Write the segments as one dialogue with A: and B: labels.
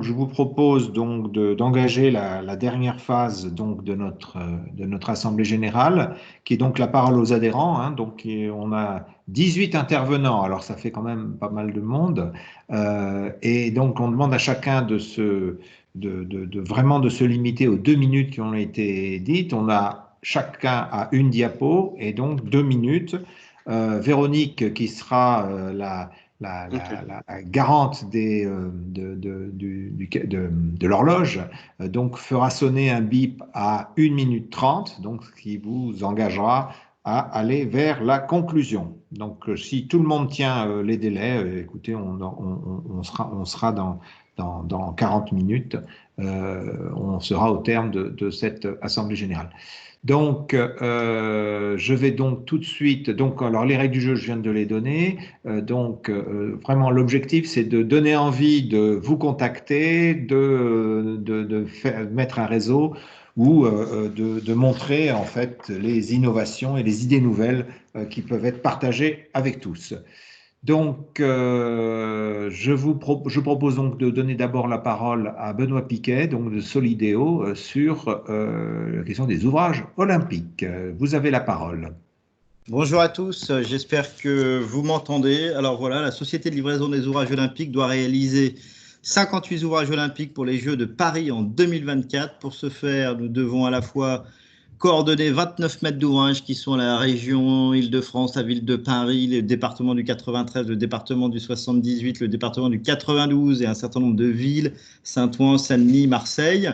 A: Je vous propose donc d'engager la dernière phase donc de notre Assemblée générale, qui est donc la parole aux adhérents, hein. Donc, on a 18 intervenants, alors ça fait quand même pas mal de monde. Et donc, on demande à chacun vraiment de se limiter aux 2 minutes qui ont été dites. On a chacun à une diapo et donc 2 minutes. Véronique, qui sera
B: Ok.
A: la garante de l'horloge, donc fera sonner un bip à 1 minute 30, donc ce qui vous engagera à aller vers la conclusion. Donc, si tout le monde tient les délais, écoutez, on sera dans 40 minutes, on sera au terme de cette Assemblée générale. Donc, je vais donc tout de suite. Donc, alors les règles du jeu, je viens de les donner. Vraiment, l'objectif, c'est de donner envie de vous contacter, de mettre un réseau ou de montrer en fait les innovations et les idées nouvelles qui peuvent être partagées avec tous. Donc, je propose donc de donner d'abord la parole à Benoît Piquet, donc de Solidéo, sur la question des ouvrages olympiques. Vous avez la parole.
B: Bonjour à tous, j'espère que vous m'entendez. Alors voilà, la Société de livraison des ouvrages olympiques doit réaliser 58 ouvrages olympiques pour les Jeux de Paris en 2024. Pour ce faire, nous devons à la fois coordonner 29 mètres d'ouvrages qui sont la région Île-de-France, la ville de Paris, le département du 93, le département du 78, le département du 92 et un certain nombre de villes, Saint-Ouen, Saint-Denis, Marseille.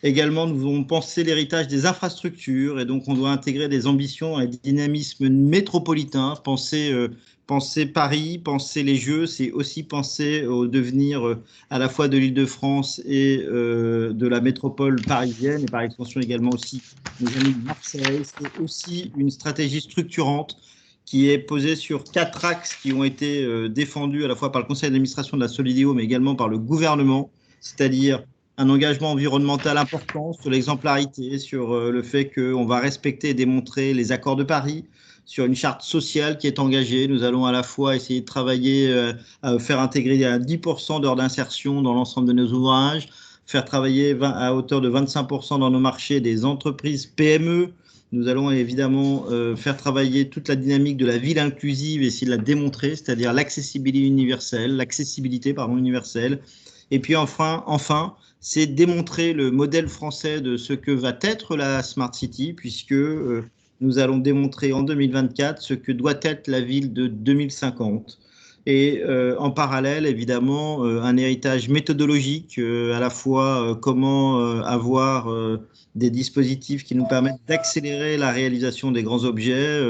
B: Également, nous avons pensé l'héritage des infrastructures et donc on doit intégrer des ambitions et des dynamismes métropolitains. Penser Paris, penser les Jeux, c'est aussi penser au devenir à la fois de l'Île-de-France et de la métropole parisienne et par extension également aussi nos amis de Marseille. C'est aussi une stratégie structurante qui est posée sur 4 axes qui ont été défendus à la fois par le conseil d'administration de la Solidéo mais également par le gouvernement, c'est-à-dire un engagement environnemental important sur l'exemplarité, sur le fait qu'on va respecter et démontrer les accords de Paris, sur une charte sociale qui est engagée. Nous allons à la fois essayer de travailler à faire intégrer à 10% d'heures d'insertion dans l'ensemble de nos ouvrages, faire travailler à hauteur de 25% dans nos marchés des entreprises PME. Nous allons évidemment faire travailler toute la dynamique de la ville inclusive et essayer de la démontrer, c'est-à-dire l'accessibilité universelle. Et puis enfin, c'est démontrer le modèle français de ce que va être la Smart City, puisque nous allons démontrer en 2024 ce que doit être la ville de 2050. Et en parallèle, évidemment, un héritage méthodologique, à la fois comment avoir des dispositifs qui nous permettent d'accélérer la réalisation des grands objets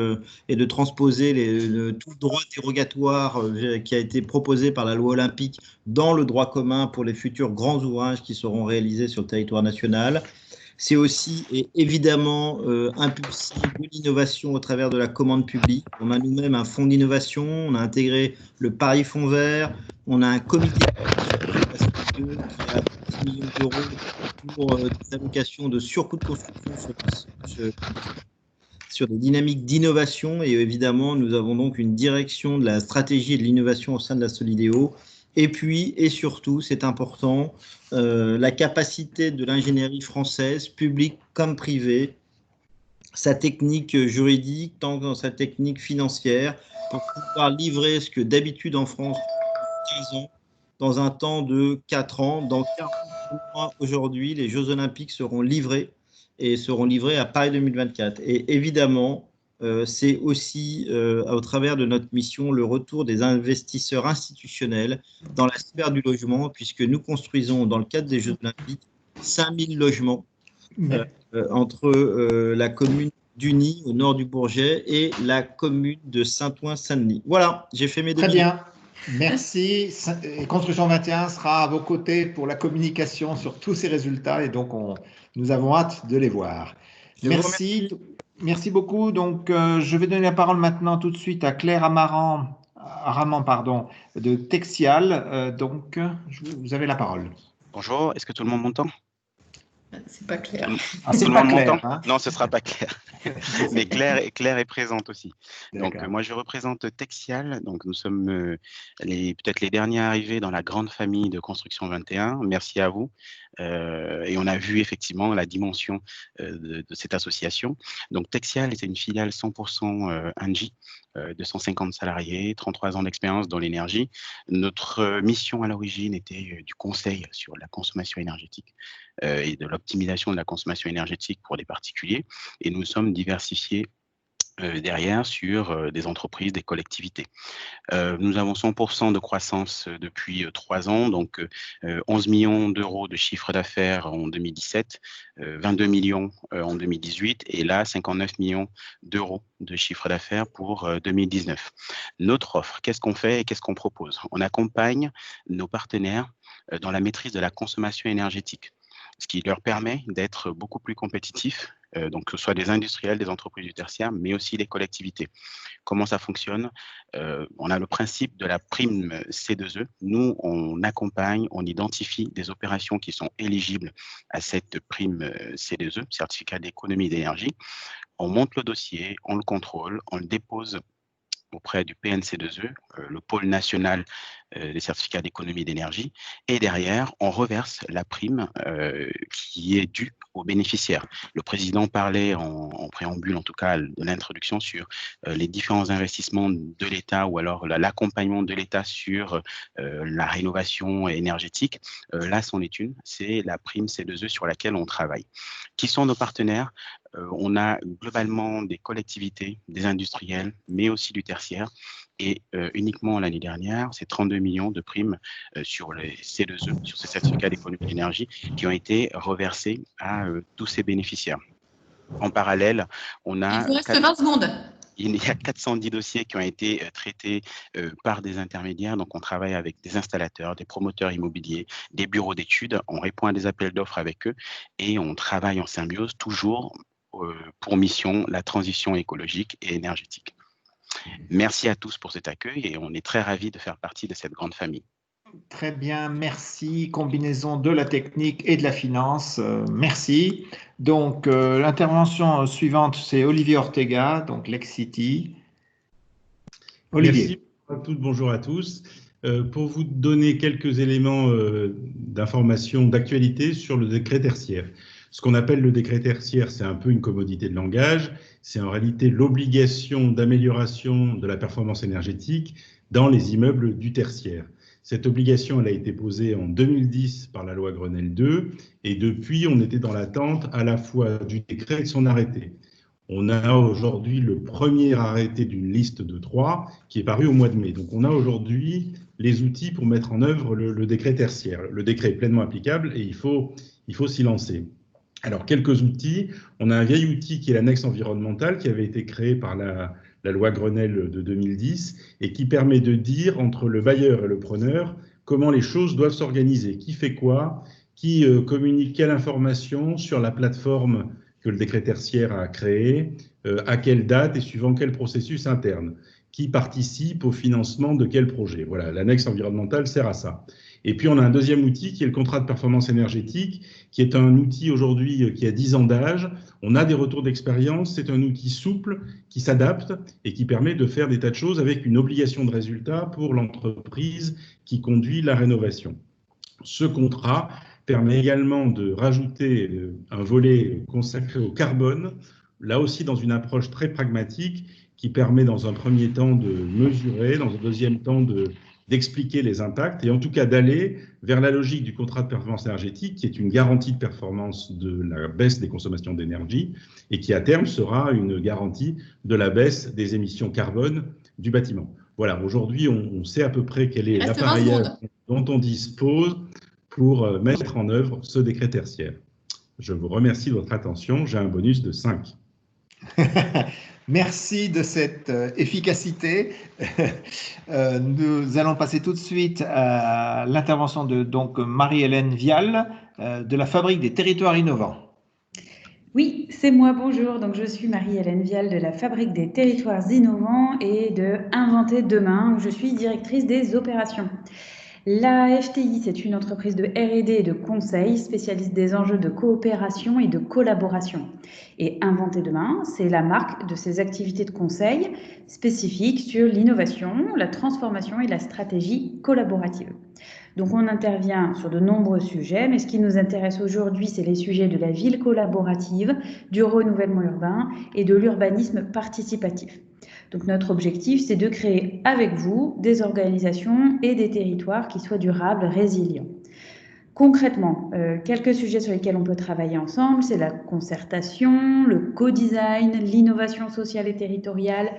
B: et de transposer tout le droit dérogatoire qui a été proposé par la loi olympique dans le droit commun pour les futurs grands ouvrages qui seront réalisés sur le territoire national. C'est aussi et évidemment impulser de l'innovation au travers de la commande publique. On a nous-mêmes un fonds d'innovation, on a intégré le Paris Fonds Vert, on a un comité qui a 10 millions d'euros pour des allocations de surcoût de construction sur des dynamiques d'innovation. Et évidemment, nous avons donc une direction de la stratégie et de l'innovation au sein de la Solidéo. Et puis, et surtout, c'est important, la capacité de l'ingénierie française, publique comme privée, sa technique juridique, tant dans sa technique financière, pour pouvoir livrer ce que d'habitude en France, 15 ans, dans un temps de 4 ans. Dans 40 mois aujourd'hui, les Jeux Olympiques seront livrés et seront livrés à Paris 2024. Et évidemment, c'est aussi au travers de notre mission le retour des investisseurs institutionnels dans la sphère du logement, puisque nous construisons dans le cadre des Jeux Olympiques 5000 logements entre la commune d'Uny au nord du Bourget et la commune de Saint-Ouen-Saint-Denis. Voilà, j'ai fait mes 2
A: Très
B: minutes.
A: bien. Merci. Et Construction 21 sera à vos côtés pour la communication sur tous ces résultats et donc nous avons hâte de les voir.
B: Je vous
A: Merci.
B: remercie.
A: Merci beaucoup. Donc, je vais donner la parole maintenant tout de suite à Claire Araman, pardon, de Texial. Donc, vous avez la parole.
C: Bonjour, est-ce que tout le monde m'entend? C'est pas clair.
A: Ah, c'est
D: Tout le
A: pas
D: monde
A: clair,
D: m'entend?
A: hein?
D: Non, ce sera pas clair. Mais Claire est présente aussi. Donc,
A: D'accord.
D: moi, je représente Texial. Donc, nous sommes peut-être les derniers arrivés dans la grande famille de Construction 21. Merci à vous. Et on a vu effectivement la dimension de cette association. Donc, Texial est une filiale 100% Engie, 250 salariés, 33 ans d'expérience dans l'énergie. Notre mission à l'origine était du conseil sur la consommation énergétique et de l'optimisation de la consommation énergétique pour les particuliers. Et nous sommes diversifiés derrière sur des entreprises, des collectivités. Nous avons 100% de croissance depuis 3 ans, donc 11 millions d'euros de chiffre d'affaires en 2017, 22 millions en 2018 et là 59 millions d'euros de chiffre d'affaires pour 2019. Notre offre, qu'est-ce qu'on fait et qu'est-ce qu'on propose? On accompagne nos partenaires dans la maîtrise de la consommation énergétique, ce qui leur permet d'être beaucoup plus compétitifs, donc que ce soit des industriels, des entreprises du tertiaire, mais aussi les collectivités. Comment ça fonctionne? On a le principe de la prime C2E. Nous, on accompagne, on identifie des opérations qui sont éligibles à cette prime C2E, certificat d'économie d'énergie. On monte le dossier, on le contrôle, on le dépose auprès du PNC2E, le pôle national des certificats d'économie d'énergie, et derrière, on reverse la prime qui est due aux bénéficiaires. Le président parlait en préambule, en tout cas, de l'introduction sur les différents investissements de l'État ou alors l'accompagnement de l'État sur la rénovation énergétique. Là, c'en est une, c'est la prime C2E sur laquelle on travaille. Qui sont nos partenaires? On a globalement des collectivités, des industriels, mais aussi du tertiaire. Et uniquement l'année dernière, c'est 32 millions de primes sur les C2E, sur ces certificats d'économie d'énergie, qui ont été reversés à tous ces bénéficiaires. En parallèle, on a...
C: Il vous reste 20 secondes.
D: Il y a 410 dossiers qui ont été traités par des intermédiaires. Donc, on travaille avec des installateurs, des promoteurs immobiliers, des bureaux d'études. On répond à des appels d'offres avec eux et on travaille en symbiose toujours pour mission la transition écologique et énergétique. Merci à tous pour cet accueil et on est très ravis de faire partie de cette grande famille.
A: Très bien, merci. Combinaison de la technique et de la finance. Merci. Donc, l'intervention suivante, c'est Olivier Ortega, donc Lexity. Olivier.
E: Merci à toutes, bonjour à tous. Pour vous donner quelques éléments d'information, d'actualité sur le décret tertiaire. Ce qu'on appelle le décret tertiaire, c'est un peu une commodité de langage. C'est en réalité l'obligation d'amélioration de la performance énergétique dans les immeubles du tertiaire. Cette obligation, elle a été posée en 2010 par la loi Grenelle II et depuis, on était dans l'attente à la fois du décret et de son arrêté. On a aujourd'hui le premier arrêté d'une liste de 3 qui est paru au mois de mai. Donc on a aujourd'hui les outils pour mettre en œuvre le décret tertiaire. Le décret est pleinement applicable et il faut s'y lancer. Alors, quelques outils. On a un vieil outil qui est l'annexe environnementale qui avait été créé par la loi Grenelle de 2010 et qui permet de dire entre le bailleur et le preneur comment les choses doivent s'organiser, qui fait quoi, qui communique quelle information sur la plateforme que le décret tertiaire a créée, à quelle date et suivant quel processus interne, qui participe au financement de quel projet. Voilà, l'annexe environnementale sert à ça. Et puis, on a un deuxième outil qui est le contrat de performance énergétique, qui est un outil aujourd'hui qui a 10 ans d'âge. On a des retours d'expérience. C'est un outil souple qui s'adapte et qui permet de faire des tas de choses avec une obligation de résultat pour l'entreprise qui conduit la rénovation. Ce contrat permet également de rajouter un volet consacré au carbone, là aussi dans une approche très pragmatique qui permet dans un premier temps de mesurer, dans un deuxième temps d'expliquer les impacts et en tout cas d'aller vers la logique du contrat de performance énergétique qui est une garantie de performance de la baisse des consommations d'énergie et qui à terme sera une garantie de la baisse des émissions carbone du bâtiment. Voilà, aujourd'hui on sait à peu près quel est l'appareillage dont on dispose pour mettre en œuvre ce décret tertiaire. Je vous remercie de votre attention, j'ai un bonus de 5.
A: Merci de cette efficacité. Nous allons passer tout de suite à l'intervention de Marie-Hélène Vial de la Fabrique des Territoires Innovants.
F: Oui, c'est moi, bonjour. Donc, je suis Marie-Hélène Vial de la Fabrique des Territoires Innovants et de Inventer Demain, où je suis directrice des opérations. La FTI, c'est une entreprise de R&D et de conseil spécialiste des enjeux de coopération et de collaboration. Et Inventer demain, c'est la marque de ces activités de conseil spécifiques sur l'innovation, la transformation et la stratégie collaborative. Donc on intervient sur de nombreux sujets, mais ce qui nous intéresse aujourd'hui, c'est les sujets de la ville collaborative, du renouvellement urbain et de l'urbanisme participatif. Donc notre objectif, c'est de créer avec vous des organisations et des territoires qui soient durables, résilients. Concrètement, quelques sujets sur lesquels on peut travailler ensemble, c'est la concertation, le co-design, l'innovation sociale et territoriale,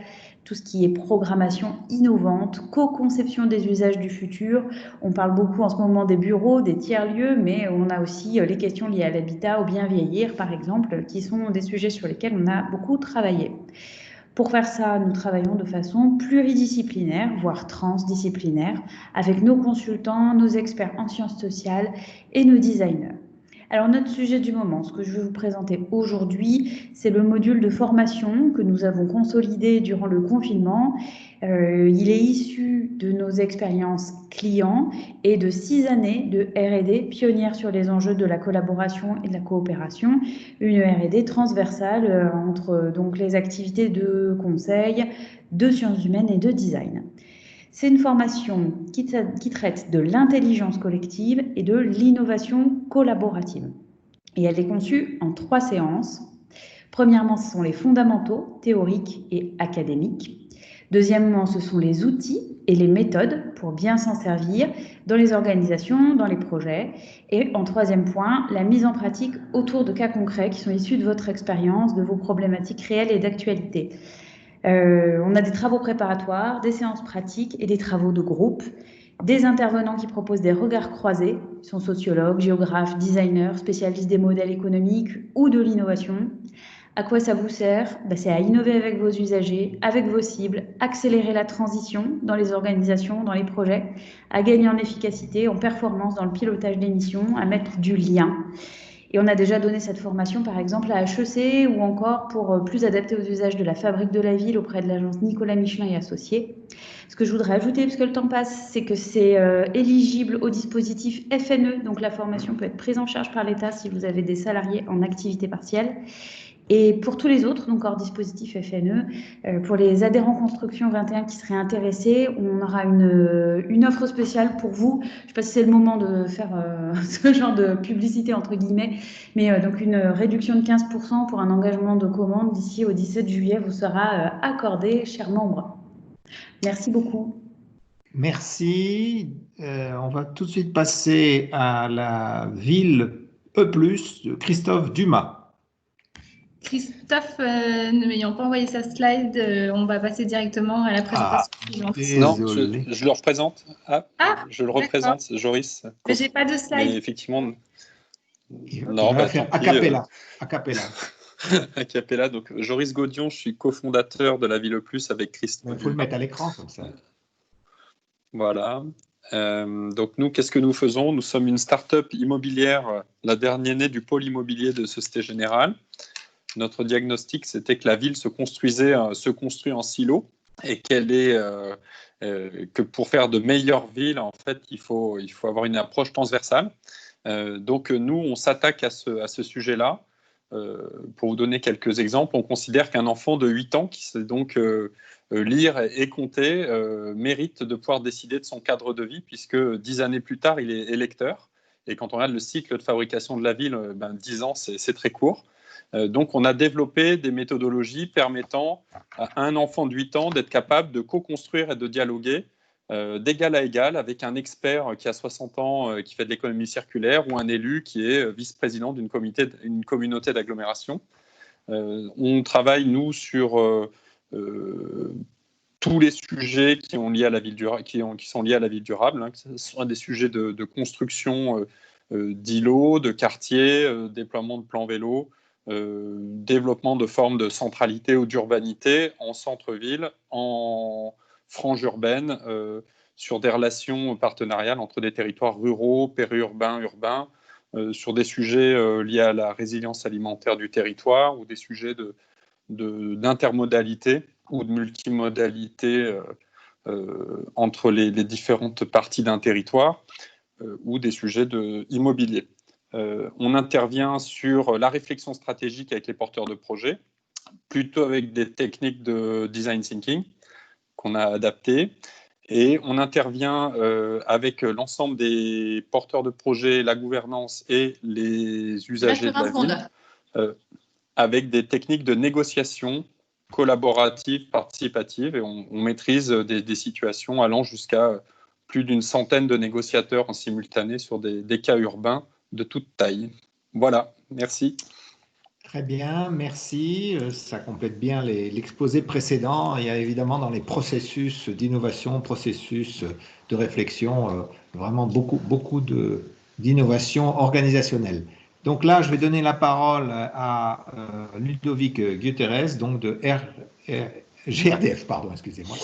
F: tout ce qui est programmation innovante, co-conception des usages du futur. On parle beaucoup en ce moment des bureaux, des tiers-lieux, mais on a aussi les questions liées à l'habitat, au bien vieillir, par exemple, qui sont des sujets sur lesquels on a beaucoup travaillé. Pour faire ça, nous travaillons de façon pluridisciplinaire, voire transdisciplinaire, avec nos consultants, nos experts en sciences sociales et nos designers. Alors notre sujet du moment, ce que je vais vous présenter aujourd'hui, c'est le module de formation que nous avons consolidé durant le confinement. Il est issu de nos expériences clients et de 6 années de R&D pionnière sur les enjeux de la collaboration et de la coopération, une R&D transversale entre donc les activités de conseil, de sciences humaines et de design. C'est une formation qui traite de l'intelligence collective et de l'innovation collaborative. Et elle est conçue en 3 séances. Premièrement, ce sont les fondamentaux théoriques et académiques. Deuxièmement, ce sont les outils et les méthodes pour bien s'en servir dans les organisations, dans les projets. Et en troisième point, la mise en pratique autour de cas concrets qui sont issus de votre expérience, de vos problématiques réelles et d'actualité. On a des travaux préparatoires, des séances pratiques et des travaux de groupe, des intervenants qui proposent des regards croisés, ils sont sociologues, géographes, designers, spécialistes des modèles économiques ou de l'innovation. À quoi ça vous sert ? C'est à innover avec vos usagers, avec vos cibles, accélérer la transition dans les organisations, dans les projets, à gagner en efficacité, en performance dans le pilotage des missions, à mettre du lien. Et on a déjà donné cette formation, par exemple, à HEC ou encore pour plus adapter aux usages de la Fabrique de la Ville auprès de l'agence Nicolas Michelin et Associés. Ce que je voudrais ajouter, puisque le temps passe, c'est que c'est éligible au dispositif FNE, donc la formation peut être prise en charge par l'État si vous avez des salariés en activité partielle. Et pour tous les autres, donc hors dispositif FNE, pour les adhérents Construction 21 qui seraient intéressés, on aura une offre spéciale pour vous. Je ne sais pas si c'est le moment de faire ce genre de publicité entre guillemets, mais donc une réduction de 15% pour un engagement de commande d'ici au 17 juillet vous sera accordé, chers membres. Merci beaucoup.
A: Merci. On va tout de suite passer à la ville E+, de Christophe Dumas.
C: Christophe, ne m'ayant pas envoyé sa slide, on va passer directement à la présentation suivante.
G: Non, je le représente. Je le représente, Joris.
C: Mais j'ai pas de slide.
G: Mais effectivement.
A: Il va faire a cappella.
G: A cappella. Donc, Joris Gaudion, je suis cofondateur de la Ville E+, avec Christophe.
A: Il faut le mettre à l'écran comme ça.
G: Voilà. Donc nous, qu'est-ce que nous faisons ? Nous sommes une start-up immobilière, la dernière née du pôle immobilier de Société Générale. Notre diagnostic, c'était que la ville se construit en silo et que pour faire de meilleures villes, en fait, il faut avoir une approche transversale. Donc nous, on s'attaque à ce sujet-là. Pour vous donner quelques exemples, on considère qu'un enfant de 8 ans qui sait donc lire et compter mérite de pouvoir décider de son cadre de vie, puisque 10 années plus tard, il est électeur. Et quand on regarde le cycle de fabrication de la ville, 10 ans, c'est très court. Donc, on a développé des méthodologies permettant à un enfant de 8 ans d'être capable de co-construire et de dialoguer d'égal à égal avec un expert qui a 60 ans, qui fait de l'économie circulaire, ou un élu qui est vice-président d'une communauté d'agglomération. On travaille, nous, sur tous les sujets qui sont liés à la ville durable, hein, que ce soit des sujets de construction d'îlots, de quartiers, déploiement de plans vélo, développement de formes de centralité ou d'urbanité en centre-ville, en frange urbaine, sur des relations partenariales entre des territoires ruraux, périurbains, urbains, sur des sujets liés à la résilience alimentaire du territoire ou des sujets d'intermodalité ou de multimodalité entre les différentes parties d'un territoire ou des sujets immobiliers. On intervient sur la réflexion stratégique avec les porteurs de projets, plutôt avec des techniques de design thinking qu'on a adaptées. Et on intervient avec l'ensemble des porteurs de projets, la gouvernance et les usagers de la ville, avec des techniques de négociation collaborative, participative, et on maîtrise des situations allant jusqu'à plus d'une centaine de négociateurs en simultané sur des cas urbains de toute taille. Voilà, merci.
A: Très bien, merci. Ça complète bien l'exposé précédent. Il y a évidemment dans les processus d'innovation, processus de réflexion, vraiment beaucoup d'innovation organisationnelle. Donc là, je vais donner la parole à Ludovic Guterres, donc de GRDF, pardon, excusez-moi.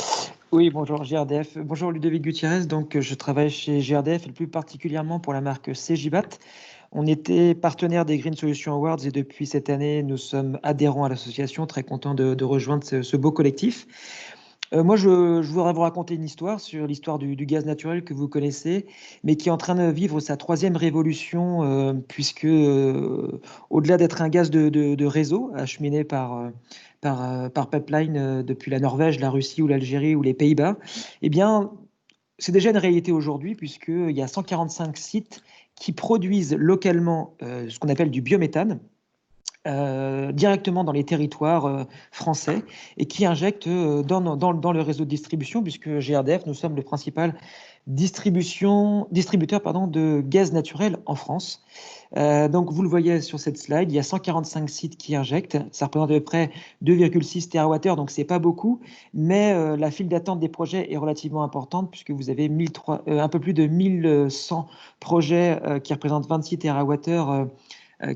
H: Oui, bonjour GRDF. Bonjour Ludovic Gutiérrez. Donc, je travaille chez GRDF et plus particulièrement pour la marque CJBAT. On était partenaire des Green Solutions Awards et depuis cette année, nous sommes adhérents à l'association, très contents de rejoindre ce beau collectif. Moi, je voudrais vous raconter une histoire sur l'histoire du gaz naturel que vous connaissez, mais qui est en train de vivre sa 3e révolution, puisque au-delà d'être un gaz de réseau acheminé par pipeline depuis la Norvège, la Russie ou l'Algérie ou les Pays-Bas, eh bien, c'est déjà une réalité aujourd'hui, puisqu'il y a 145 sites qui produisent localement ce qu'on appelle du biométhane, directement dans les territoires français et qui injectent dans le réseau de distribution, puisque GRDF, nous sommes le principal distributeur de gaz naturel en France. Donc, vous le voyez sur cette slide, il y a 145 sites qui injectent. Ça représente à peu près 2,6 TWh, donc c'est pas beaucoup, mais la file d'attente des projets est relativement importante puisque vous avez un peu plus de 1100 projets qui représentent 26 TWh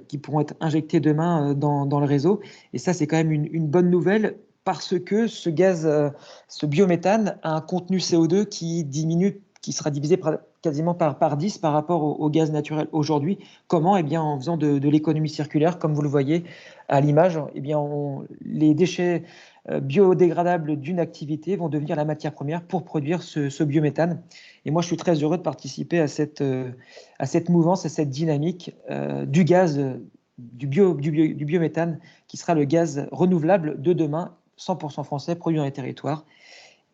H: qui pourront être injectés demain dans le réseau. Et ça, c'est quand même une bonne nouvelle parce que ce gaz, ce biométhane, a un contenu CO2 qui diminue, qui sera divisé quasiment par 10 par rapport au gaz naturel aujourd'hui. Comment? Eh bien, en faisant de l'économie circulaire, comme vous le voyez à l'image. Eh bien, les déchets biodégradables d'une activité vont devenir la matière première pour produire ce biométhane. Et moi, je suis très heureux de participer à cette mouvance, à cette dynamique du gaz, du biométhane, qui sera le gaz renouvelable de demain, 100% français, produit dans les territoires.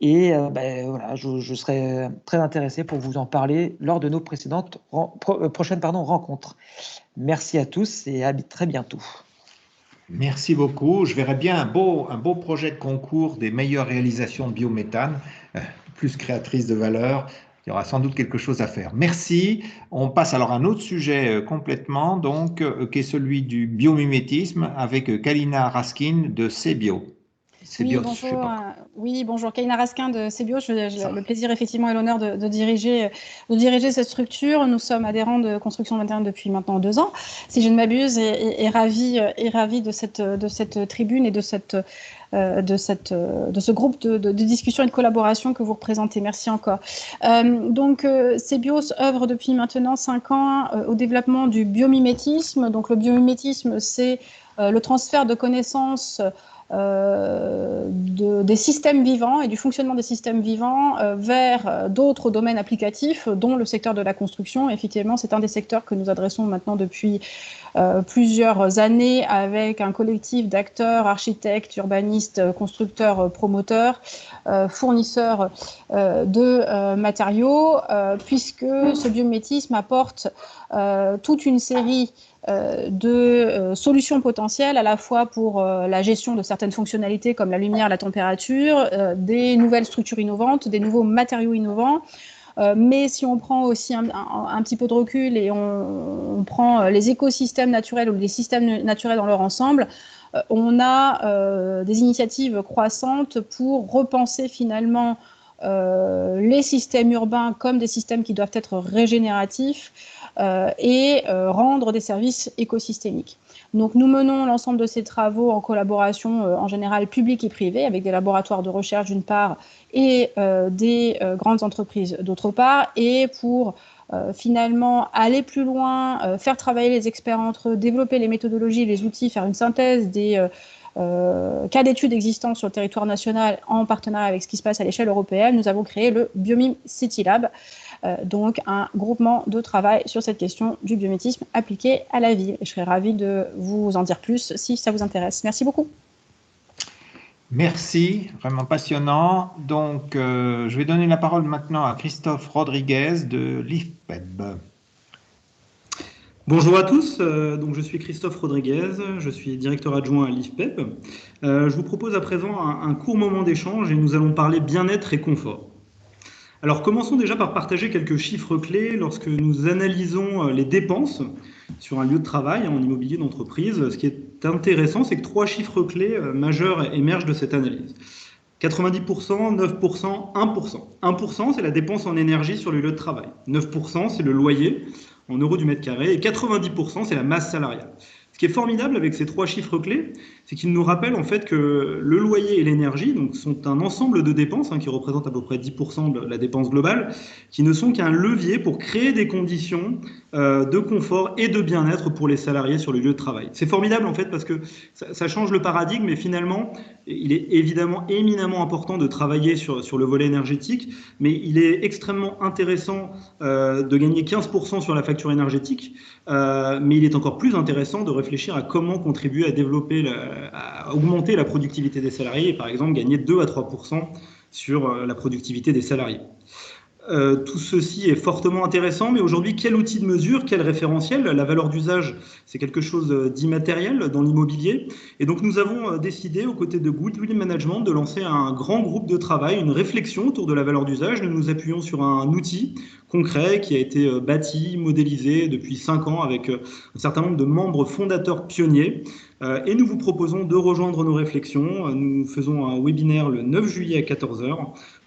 H: Et voilà, je serai très intéressé pour vous en parler lors de nos prochaines rencontres. Merci à tous et à très bientôt.
A: Merci beaucoup. Je verrais bien un beau projet de concours des meilleures réalisations de biométhane, plus créatrice de valeur. Il y aura sans doute quelque chose à faire. Merci. On passe alors à un autre sujet complètement, donc, qui est celui du biomimétisme avec Kalina Raskin de CBio.
I: Oui, bonjour. Kalina Raskin de CBio. J'ai le plaisir effectivement et l'honneur de diriger cette structure. Nous sommes adhérents de Construction 21 depuis maintenant 2 ans, si je ne m'abuse, et ravis de cette tribune et de ce groupe de discussion et de collaboration que vous représentez. Merci encore. Donc, CBio œuvre depuis maintenant 5 ans au développement du biomimétisme. Donc, le biomimétisme, c'est le transfert de connaissances des systèmes vivants et du fonctionnement des systèmes vivants vers d'autres domaines applicatifs, dont le secteur de la construction. Effectivement, c'est un des secteurs que nous adressons maintenant depuis plusieurs années avec un collectif d'acteurs, architectes, urbanistes, constructeurs, promoteurs, fournisseurs de matériaux, puisque ce biomimétisme apporte toute une série de solutions potentielles à la fois pour la gestion de certaines fonctionnalités comme la lumière, la température, des nouvelles structures innovantes, des nouveaux matériaux innovants. Mais si on prend aussi un petit peu de recul et on prend les écosystèmes naturels ou les systèmes naturels dans leur ensemble, on a des initiatives croissantes pour repenser finalement les systèmes urbains comme des systèmes qui doivent être régénératifs et rendre des services écosystémiques. Donc nous menons l'ensemble de ces travaux en collaboration en général publique et privée avec des laboratoires de recherche d'une part et des grandes entreprises d'autre part, et pour finalement aller plus loin, faire travailler les experts entre eux, développer les méthodologies, les outils, faire une synthèse des cas d'études existants sur le territoire national en partenariat avec ce qui se passe à l'échelle européenne, nous avons créé le Biomime City Lab, donc un groupement de travail sur cette question du biomimétisme appliqué à la ville. Et je serais ravie de vous en dire plus si ça vous intéresse. Merci beaucoup.
A: Merci, vraiment passionnant. Donc, je vais donner la parole maintenant à Christophe Rodriguez de l'IFPEB.
J: Bonjour à tous, donc je suis Christophe Rodriguez, je suis directeur adjoint à l'IFPEB. Je vous propose à présent un court moment d'échange et nous allons parler bien-être et confort. Alors commençons déjà par partager quelques chiffres clés lorsque nous analysons les dépenses sur un lieu de travail en immobilier d'entreprise. Ce qui est intéressant, c'est que 3 chiffres clés majeurs émergent de cette analyse. 90%, 9%, 1%. 1%, c'est la dépense en énergie sur le lieu de travail. 9%, c'est le loyer en euros du mètre carré. Et 90%, c'est la masse salariale. Ce qui est formidable avec ces 3 chiffres clés, c'est qu'ils nous rappellent en fait que le loyer et l'énergie sont un ensemble de dépenses qui représentent à peu près 10% de la dépense globale, qui ne sont qu'un levier pour créer des conditions de confort et de bien-être pour les salariés sur le lieu de travail. C'est formidable en fait parce que ça change le paradigme et finalement, il est évidemment éminemment important de travailler sur le volet énergétique, mais il est extrêmement intéressant de gagner 15% sur la facture énergétique, mais il est encore plus intéressant de réfléchir à comment contribuer à développer, à augmenter la productivité des salariés et par exemple gagner 2 à 3% sur la productivité des salariés. Tout ceci est fortement intéressant, mais aujourd'hui, quel outil de mesure, quel référentiel? La valeur d'usage, c'est quelque chose d'immatériel dans l'immobilier. Et donc, nous avons décidé, aux côtés de Goodwill Management, de lancer un grand groupe de travail, une réflexion autour de la valeur d'usage. Nous nous appuyons sur un outil concret qui a été bâti, modélisé depuis 5 ans avec un certain nombre de membres fondateurs pionniers. Et nous vous proposons de rejoindre nos réflexions. Nous faisons un webinaire le 9 juillet à 14 h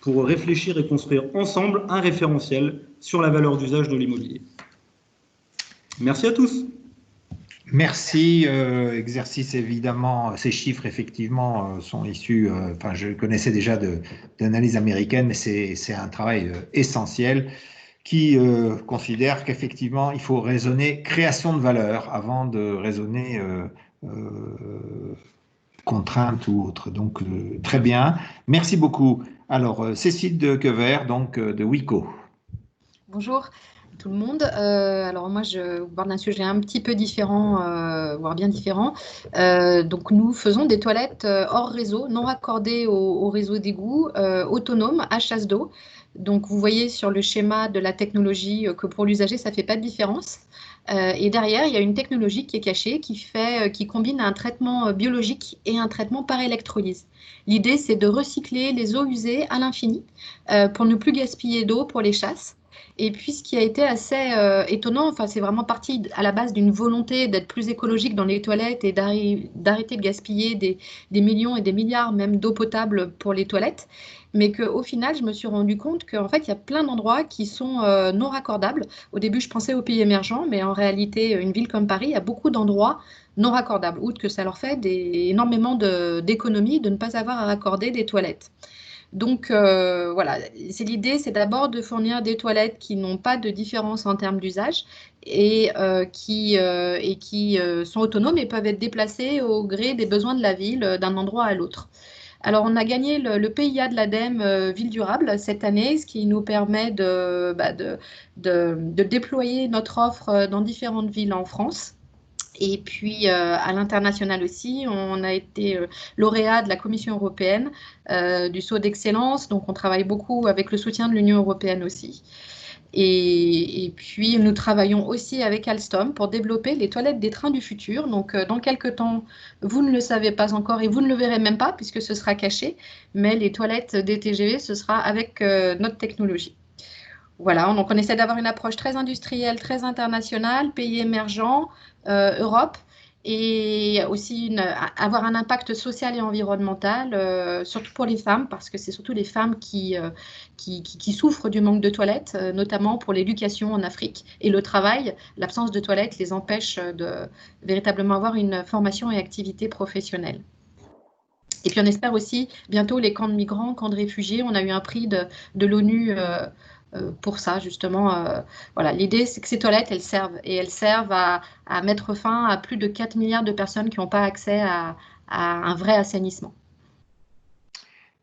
J: pour réfléchir et construire ensemble un référentiel sur la valeur d'usage de l'immobilier. Merci à tous.
A: Merci. Exercice évidemment, ces chiffres effectivement sont issus, enfin je connaissais déjà d'analyse américaine, mais c'est un travail essentiel qui considère qu'effectivement il faut raisonner création de valeur avant de raisonner contrainte ou autre. Donc très bien, merci beaucoup. Alors Cécile de Quevert, donc de WICO.
K: Bonjour tout le monde. Alors moi je vous parle d'un sujet un petit peu différent, voire bien différent. Donc nous faisons des toilettes hors réseau, non raccordées au réseau d'égout, autonomes à chasse d'eau. Donc vous voyez sur le schéma de la technologie que pour l'usager ça ne fait pas de différence. Et derrière, il y a une technologie qui est cachée, qui combine un traitement biologique et un traitement par électrolyse. L'idée, c'est de recycler les eaux usées à l'infini pour ne plus gaspiller d'eau pour les chasses. Et puis, ce qui a été assez étonnant, enfin, c'est vraiment parti à la base d'une volonté d'être plus écologique dans les toilettes et d'arrêter de gaspiller des millions et des milliards même d'eau potable pour les toilettes. Mais qu'au final, je me suis rendu compte qu'en fait, il y a plein d'endroits qui sont non raccordables. Au début, je pensais aux pays émergents, mais en réalité, une ville comme Paris a beaucoup d'endroits non raccordables, outre que ça leur fait énormément d'économies de ne pas avoir à raccorder des toilettes. Donc voilà, l'idée, c'est d'abord de fournir des toilettes qui n'ont pas de différence en termes d'usage et qui sont autonomes et peuvent être déplacées au gré des besoins de la ville d'un endroit à l'autre. Alors, on a gagné le PIA de l'ADEME Ville Durable cette année, ce qui nous permet de déployer notre offre dans différentes villes en France. Et puis, à l'international aussi, on a été lauréat de la Commission européenne du saut d'excellence. Donc, on travaille beaucoup avec le soutien de l'Union européenne aussi. Et puis, nous travaillons aussi avec Alstom pour développer les toilettes des trains du futur. Donc, dans quelques temps, vous ne le savez pas encore et vous ne le verrez même pas puisque ce sera caché. Mais les toilettes des TGV, ce sera avec notre technologie. Voilà, donc on essaie d'avoir une approche très industrielle, très internationale, pays émergents, Europe, et aussi avoir un impact social et environnemental, surtout pour les femmes, parce que c'est surtout les femmes qui souffrent du manque de toilettes, notamment pour l'éducation en Afrique. Et le travail, l'absence de toilettes les empêche de véritablement avoir une formation et activité professionnelle. Et puis on espère aussi bientôt les camps de migrants, camps de réfugiés. On a eu un prix de l'ONU pour ça, justement. Voilà. L'idée, c'est que ces toilettes, elles servent à mettre fin à plus de 4 milliards de personnes qui n'ont pas accès à un vrai assainissement.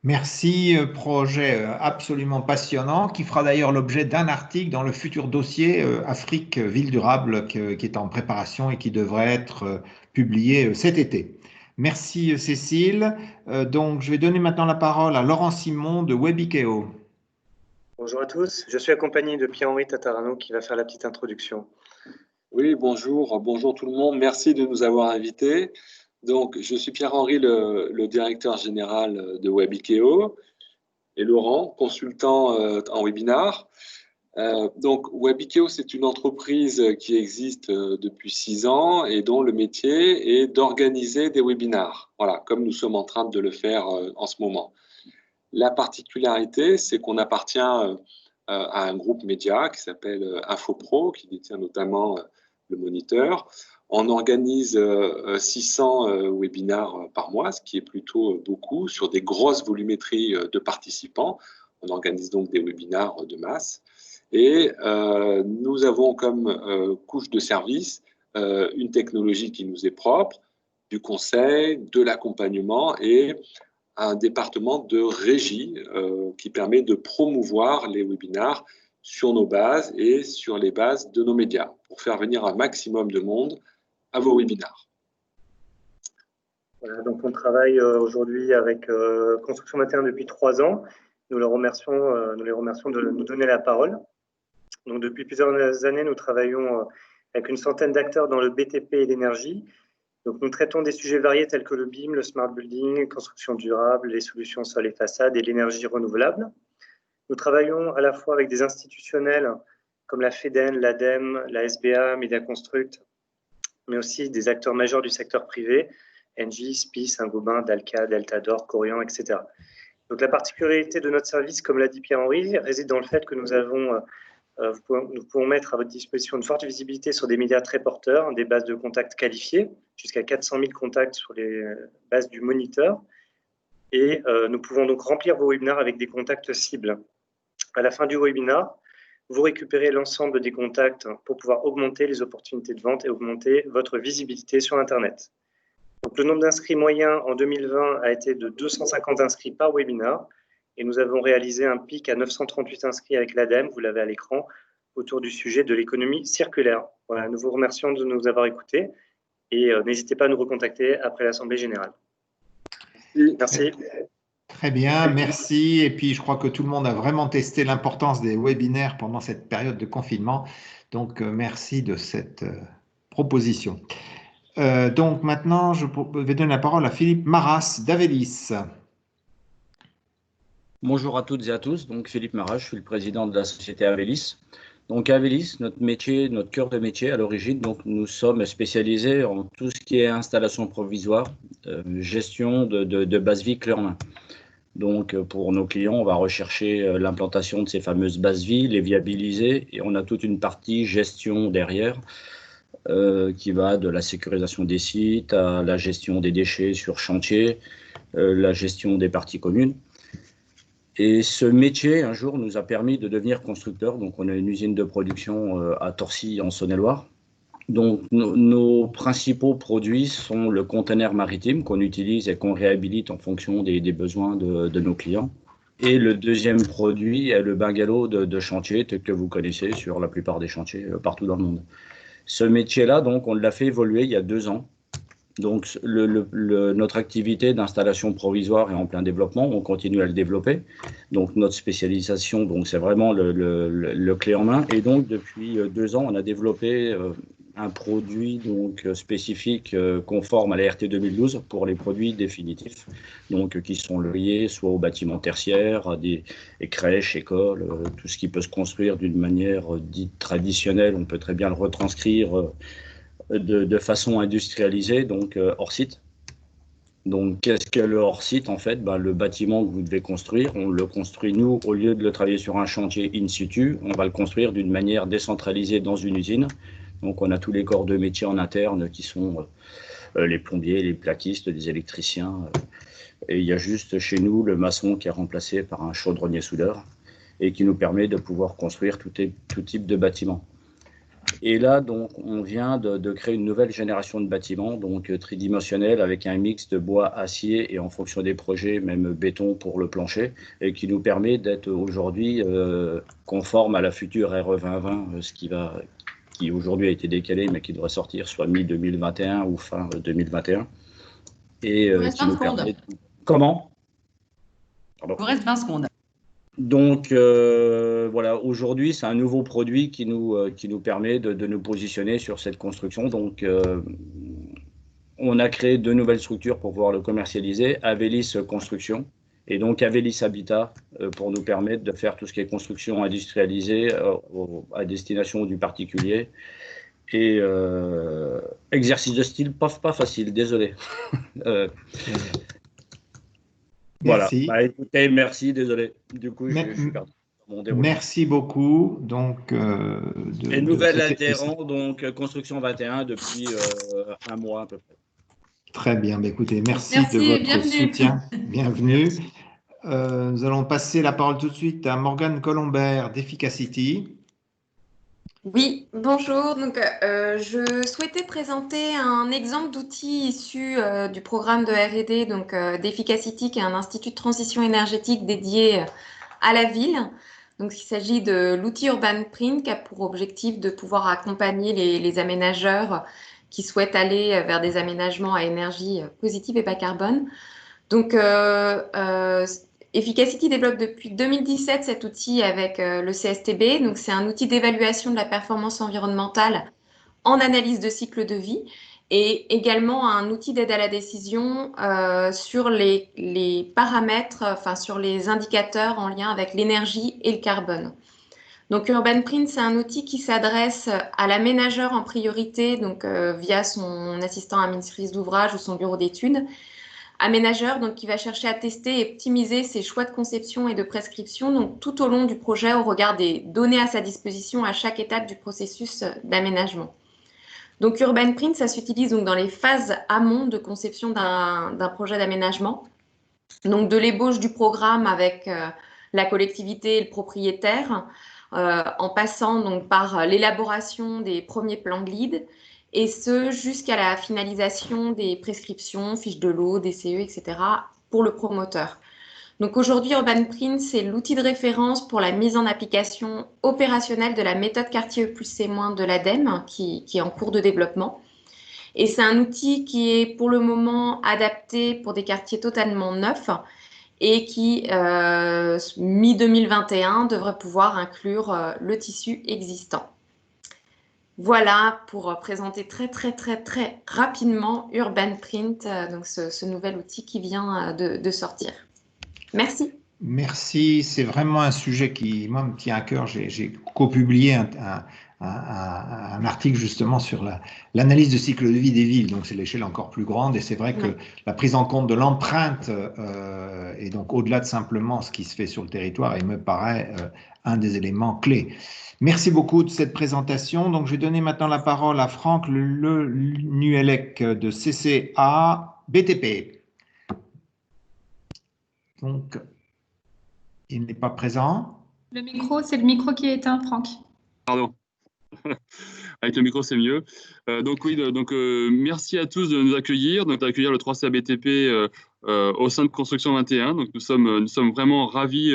A: Merci, projet absolument passionnant qui fera d'ailleurs l'objet d'un article dans le futur dossier Afrique Ville Durable qui est en préparation et qui devrait être publié cet été. Merci Cécile. Donc je vais donner maintenant la parole à Laurent Simon de Webikeo.
L: Bonjour à tous, je suis accompagné de Pierre-Henri Tatarano qui va faire la petite introduction.
G: Oui, bonjour tout le monde, merci de nous avoir invités. Donc, je suis Pierre-Henri, le directeur général de Webikeo, et Laurent, consultant en webinar. Donc, Webikeo, c'est une entreprise qui existe depuis 6 ans et dont le métier est d'organiser des webinars, voilà, comme nous sommes en train de le faire en ce moment. La particularité, c'est qu'on appartient à un groupe média qui s'appelle InfoPro, qui détient notamment le Moniteur. On organise 600 webinars par mois, ce qui est plutôt beaucoup, sur des grosses volumétries de participants. On organise donc des webinars de masse. Et nous avons comme couche de service une technologie qui nous est propre, du conseil, de l'accompagnement et un département de régie qui permet de promouvoir les webinars sur nos bases et sur les bases de nos médias pour faire venir un maximum de monde à vos webinars.
L: Voilà, donc on travaille aujourd'hui avec Construction 21 depuis 3 ans. Nous les remercions de nous donner la parole. Donc depuis plusieurs années, nous travaillons avec une centaine d'acteurs dans le BTP et l'énergie. Donc nous traitons des sujets variés tels que le BIM, le smart building, construction durable, les solutions sol et façade et l'énergie renouvelable. Nous travaillons à la fois avec des institutionnels comme la FEDEN, l'ADEME, la SBA, Mediaconstruct, mais aussi des acteurs majeurs du secteur privé, Engie, SPIE, Saint-Gobain, Dalca, Deltador, Corian, etc. Donc la particularité de notre service, comme l'a dit Pierre-Henri, réside dans le fait que nous pouvons mettre à votre disposition une forte visibilité sur des médias très porteurs, des bases de contacts qualifiées, jusqu'à 400 000 contacts sur les bases du Moniteur. Et nous pouvons donc remplir vos webinars avec des contacts cibles. À la fin du webinar, vous récupérez l'ensemble des contacts pour pouvoir augmenter les opportunités de vente et augmenter votre visibilité sur Internet. Donc, le nombre d'inscrits moyen en 2020 a été de 250 inscrits par webinar et nous avons réalisé un pic à 938 inscrits avec l'ADEME, vous l'avez à l'écran, autour du sujet de l'économie circulaire. Voilà, nous vous remercions de nous avoir écoutés et n'hésitez pas à nous recontacter après l'Assemblée générale. Merci.
A: Très bien, merci. Et puis, je crois que tout le monde a vraiment testé l'importance des webinaires pendant cette période de confinement. Donc, merci de cette proposition. Donc, maintenant, je vais donner la parole à Philippe Maras d'Avelis.
M: Bonjour à toutes et à tous. Donc, Philippe Maras, je suis le président de la société Avelis. Donc, Avelis, notre métier, notre cœur de métier à l'origine, donc nous sommes spécialisés en tout ce qui est installation provisoire, gestion de base vie clé en main. Donc, pour nos clients, on va rechercher l'implantation de ces fameuses bases vie, les viabiliser, et on a toute une partie gestion derrière qui va de la sécurisation des sites à la gestion des déchets sur chantier, la gestion des parties communes. Et ce métier, un jour, nous a permis de devenir constructeur. Donc, on a une usine de production à Torcy, en Saône-et-Loire. Donc, nos principaux produits sont le conteneur maritime qu'on utilise et qu'on réhabilite en fonction des besoins de nos clients. Et le deuxième produit est le bungalow de chantier tel que vous connaissez sur la plupart des chantiers partout dans le monde. Ce métier-là, donc, on l'a fait évoluer il y a 2 ans. Donc, notre activité d'installation provisoire est en plein développement. On continue à le développer. Donc, notre spécialisation, donc, c'est vraiment le clé en main. Et donc, depuis 2 ans, on a développé un produit donc spécifique conforme à la RT 2012 pour les produits définitifs, donc qui sont liés soit aux bâtiments tertiaires, à des crèches, écoles, tout ce qui peut se construire d'une manière dite traditionnelle. On peut très bien le retranscrire de façon industrialisée, donc hors site. Donc, qu'est-ce que le hors site? En fait, le bâtiment que vous devez construire, on le construit, nous, au lieu de le travailler sur un chantier in situ, on va le construire d'une manière décentralisée dans une usine. Donc, on a tous les corps de métier en interne qui sont les plombiers, les plaquistes, les électriciens. Et il y a juste chez nous le maçon qui est remplacé par un chaudronnier soudeur et qui nous permet de pouvoir construire tout type de bâtiment. Et là, donc, on vient de créer une nouvelle génération de bâtiments, donc tridimensionnels, avec un mix de bois, acier et en fonction des projets, même béton pour le plancher, et qui nous permet d'être aujourd'hui conforme à la future RE 2020, qui aujourd'hui a été décalé, mais qui devrait sortir soit mi-2021 ou fin 2021. Et qui nous permet... Comment?
N: Il vous reste 20 secondes.
M: Donc, voilà, aujourd'hui, c'est un nouveau produit qui nous permet de nous positionner sur cette construction. Donc, on a créé 2 nouvelles structures pour pouvoir le commercialiser. Avélis Construction et donc Avélis Habitat pour nous permettre de faire tout ce qui est construction industrialisée à destination du particulier. Et exercice de style, pas facile, désolé. Voilà.
A: Merci.
M: Bah, écoutez, merci, désolé. Du coup, je suis perdu dans mon déroulement.
A: Merci beaucoup. Donc,
M: et nouvel adhérent, donc Construction 21 depuis un mois à peu près.
A: Très bien. Bah, écoutez, merci de votre soutien. Bienvenue. Nous allons passer la parole tout de suite à Morgane Colombert d'Efficacity.
O: Oui, bonjour. Donc, je souhaitais présenter un exemple d'outil issu du programme de R&D d'Efficacity, qui est un institut de transition énergétique dédié à la ville. Donc, il s'agit de l'outil Urban Print qui a pour objectif de pouvoir accompagner les aménageurs qui souhaitent aller vers des aménagements à énergie positive et bas carbone. Donc, Efficacity développe depuis 2017 cet outil avec le CSTB. Donc, c'est un outil d'évaluation de la performance environnementale en analyse de cycle de vie et également un outil d'aide à la décision sur les paramètres, sur les indicateurs en lien avec l'énergie et le carbone. Donc, Urban Print, c'est un outil qui s'adresse à l'aménageur en priorité, donc via son assistant à maîtrise d'ouvrage ou son bureau d'études. Aménageur, donc qui va chercher à tester et optimiser ses choix de conception et de prescription, donc tout au long du projet au regard des données à sa disposition à chaque étape du processus d'aménagement. Donc Urban Print, ça s'utilise donc dans les phases amont de conception d'un projet d'aménagement, donc de l'ébauche du programme avec la collectivité et le propriétaire, en passant donc par l'élaboration des premiers plans de lead, et ce jusqu'à la finalisation des prescriptions, fiches de lot, DCE, etc. pour le promoteur. Donc aujourd'hui, Urban Print, c'est l'outil de référence pour la mise en application opérationnelle de la méthode quartier E+C- de l'ADEME, qui est en cours de développement. Et c'est un outil qui est pour le moment adapté pour des quartiers totalement neufs et qui, mi-2021, devrait pouvoir inclure le tissu existant. Voilà pour présenter très rapidement Urban Print, donc ce nouvel outil qui vient de sortir. Merci.
A: Merci, c'est vraiment un sujet qui moi, me tient à cœur. J'ai co-publié un article justement sur l'analyse de cycle de vie des villes, donc c'est l'échelle encore plus grande et c'est vrai que la prise en compte de l'empreinte et donc au-delà de simplement ce qui se fait sur le territoire, il me paraît un des éléments clés. Merci beaucoup de cette présentation. Donc, je vais donner maintenant la parole à Franck Le Nuellec de CCA BTP. Donc, il n'est pas présent.
C: Le micro, c'est le micro qui est éteint, Franck.
P: Pardon. Avec le micro, c'est mieux. Merci à tous de nous accueillir, d'accueillir le 3CA BTP au sein de Construction 21. Donc, nous sommes vraiment ravis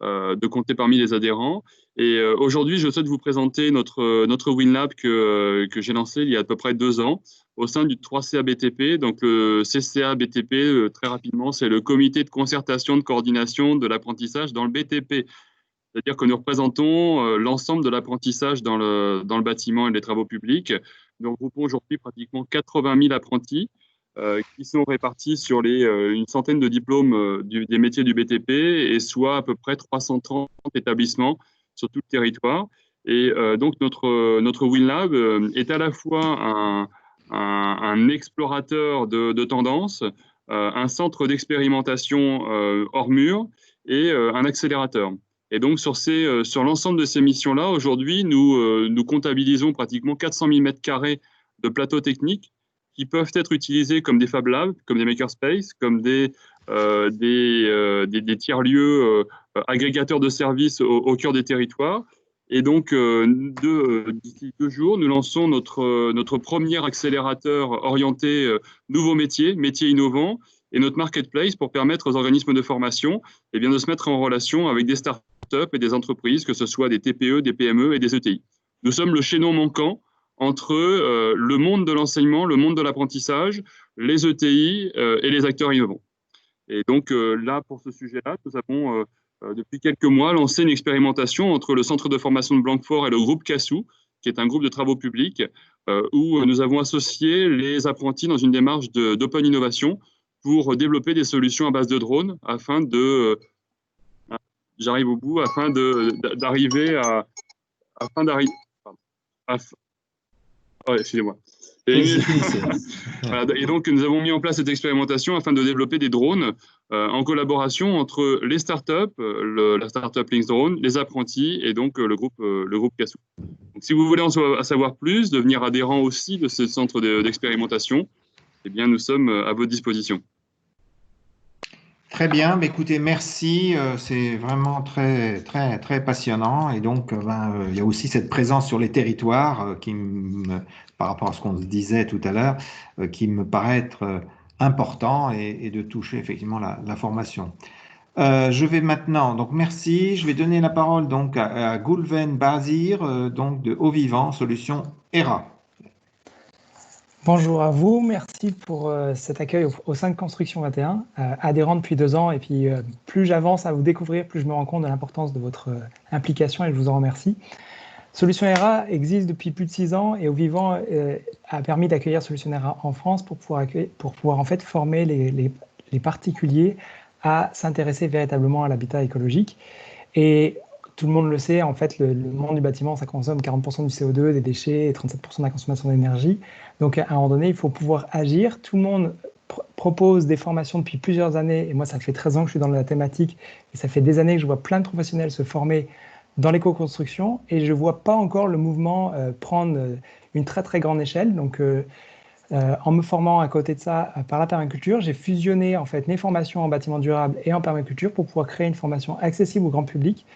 P: de compter parmi les adhérents. Et aujourd'hui, je souhaite vous présenter notre WinLab que j'ai lancé il y a à peu près 2 ans au sein du 3CA BTP. Donc, le CCA BTP, très rapidement, c'est le comité de concertation de coordination de l'apprentissage dans le BTP. C'est-à-dire que nous représentons l'ensemble de l'apprentissage dans le bâtiment et les travaux publics. Nous regroupons aujourd'hui pratiquement 80 000 apprentis qui sont répartis sur une centaine de diplômes des métiers du BTP et soit à peu près 330 établissements sur tout le territoire. Et donc, notre WinLab est à la fois un explorateur de tendances, un centre d'expérimentation hors mur et un accélérateur. Et donc, sur l'ensemble de ces missions-là, aujourd'hui, nous comptabilisons pratiquement 400 000 m² de plateaux techniques qui peuvent être utilisés comme des Fab Labs, comme des makerspaces, comme des tiers-lieux agrégateurs de services au cœur des territoires. Et donc, d'ici 2 jours, nous lançons notre premier accélérateur orienté nouveaux métiers, métiers innovants, et notre marketplace pour permettre aux organismes de formation de se mettre en relation avec des startups et des entreprises, que ce soit des TPE, des PME et des ETI. Nous sommes le chaînon manquant entre le monde de l'enseignement, le monde de l'apprentissage, les ETI et les acteurs innovants. Et donc là, pour ce sujet-là, nous avons depuis quelques mois lancé une expérimentation entre le centre de formation de Blanquefort et le groupe CASSou, qui est un groupe de travaux publics, où nous avons associé les apprentis dans une démarche d'open innovation pour développer des solutions à base de drones afin de... J'arrive au bout, afin d'arriver à... Oh, excusez-moi. Et donc, nous avons mis en place cette expérimentation afin de développer des drones en collaboration entre les startups, la startup Links Drone, les apprentis et donc le groupe CASSou. Donc, si vous voulez en savoir plus, devenir adhérent aussi de ce centre d'expérimentation, eh bien, nous sommes à votre disposition.
A: Très bien, écoutez, merci, c'est vraiment très, très, très passionnant. Et donc, il y a aussi cette présence sur les territoires par rapport à ce qu'on disait tout à l'heure, qui me paraît être important et de toucher effectivement la formation. Je vais maintenant, donc merci, je vais donner la parole donc à Goulven Bazir, donc de Au Vivant, solution ERA.
Q: Bonjour à vous, merci pour cet accueil au sein de Construction 21, adhérent depuis 2 ans, et puis plus j'avance à vous découvrir, plus je me rends compte de l'importance de votre implication et je vous en remercie. Solution ERA existe depuis plus de 6 ans et Au Vivant a permis d'accueillir Solution ERA en France pour pouvoir en fait former les particuliers à s'intéresser véritablement à l'habitat écologique. Et tout le monde le sait, en fait, le monde du bâtiment, ça consomme 40% du CO2, des déchets et 37% de la consommation d'énergie. Donc, à un moment donné, il faut pouvoir agir. Tout le monde propose des formations depuis plusieurs années. Et moi, ça fait 13 ans que je suis dans la thématique. Et ça fait des années que je vois plein de professionnels se former dans l'éco-construction. Et je ne vois pas encore le mouvement prendre une très, très grande échelle. Donc, en me formant à côté de ça par la permaculture, j'ai fusionné en fait mes formations en bâtiment durable et en permaculture pour pouvoir créer une formation accessible au grand public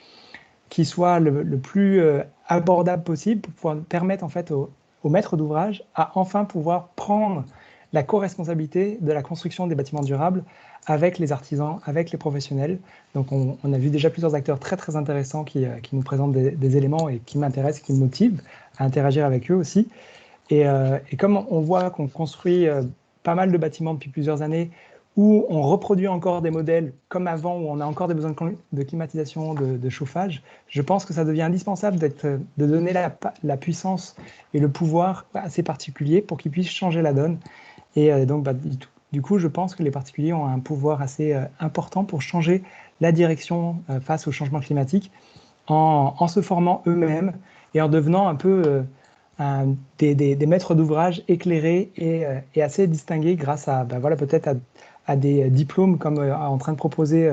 Q: qui soit le plus abordable possible pour pouvoir permettre en fait aux maîtres d'ouvrage à enfin pouvoir prendre la co-responsabilité de la construction des bâtiments durables avec les artisans, avec les professionnels. Donc on a vu déjà plusieurs acteurs très très intéressants qui nous présentent des éléments et qui m'intéressent, qui me motivent à interagir avec eux aussi. Et comme on voit qu'on construit pas mal de bâtiments depuis plusieurs années, où on reproduit encore des modèles comme avant, où on a encore des besoins de climatisation, de chauffage, je pense que ça devient indispensable de donner la puissance et le pouvoir à ces particuliers pour qu'ils puissent changer la donne. Et donc, du coup, je pense que les particuliers ont un pouvoir assez important pour changer la direction face au changement climatique en se formant eux-mêmes et en devenant un peu des maîtres d'ouvrage éclairés et assez distingués grâce à, peut-être à des diplômes comme en train de proposer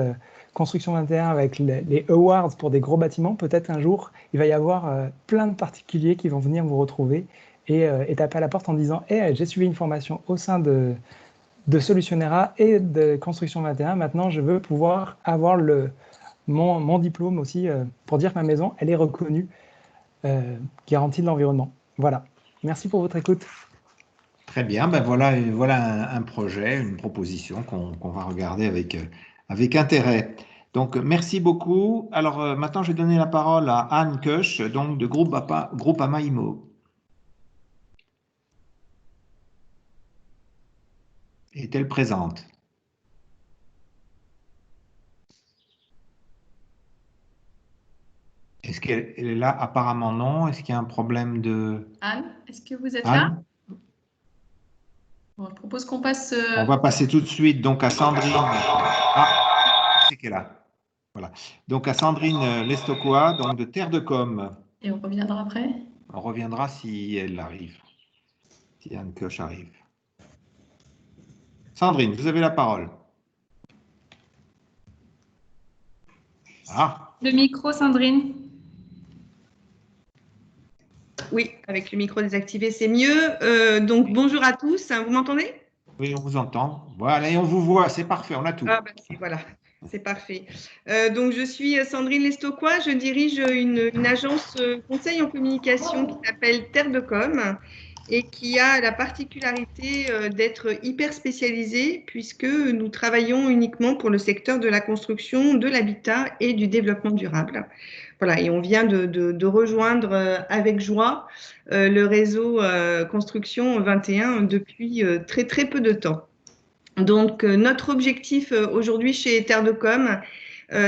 Q: Construction 21 avec les awards pour des gros bâtiments. Peut-être un jour, il va y avoir plein de particuliers qui vont venir vous retrouver et taper à la porte en disant hey, « j'ai suivi une formation au sein de Solution ERA et de Construction 21. Maintenant, je veux pouvoir avoir mon diplôme aussi pour dire que ma maison, elle est reconnue, garantie de l'environnement. » Voilà. Merci pour votre écoute.
A: Très bien, voilà un projet, une proposition qu'on va regarder avec intérêt. Donc, merci beaucoup. Alors, maintenant, je vais donner la parole à Anne Koch, donc de Groupama Immo. Est-elle présente? Est-ce qu'elle est là? Apparemment non. Est-ce qu'il y a un problème de...
C: Anne, est-ce que vous êtes
A: Anne
C: là? Bon, je propose qu'on passe...
A: On va passer tout de suite donc à Sandrine. C'est qu'elle est là. Voilà. Donc à Sandrine Lestocoa, donc de Terre de Com.
C: Et on reviendra après?
A: On reviendra si elle arrive. Si Anne Koch arrive. Sandrine, vous avez la parole.
C: Le micro, Sandrine.
R: Oui, avec le micro désactivé, c'est mieux. Donc, bonjour à tous. Vous m'entendez?
A: Oui, on vous entend. Voilà, et on vous voit. C'est parfait, on a tout.
R: Ah, voilà. C'est parfait. Donc, je suis Sandrine Lestocquois. Je dirige une agence conseil en communication qui s'appelle Terre de Com et qui a la particularité d'être hyper spécialisée puisque nous travaillons uniquement pour le secteur de la construction, de l'habitat et du développement durable. Voilà, et on vient de rejoindre avec joie le réseau Construction 21 depuis très, très peu de temps. Donc, notre objectif aujourd'hui chez Terre de Com,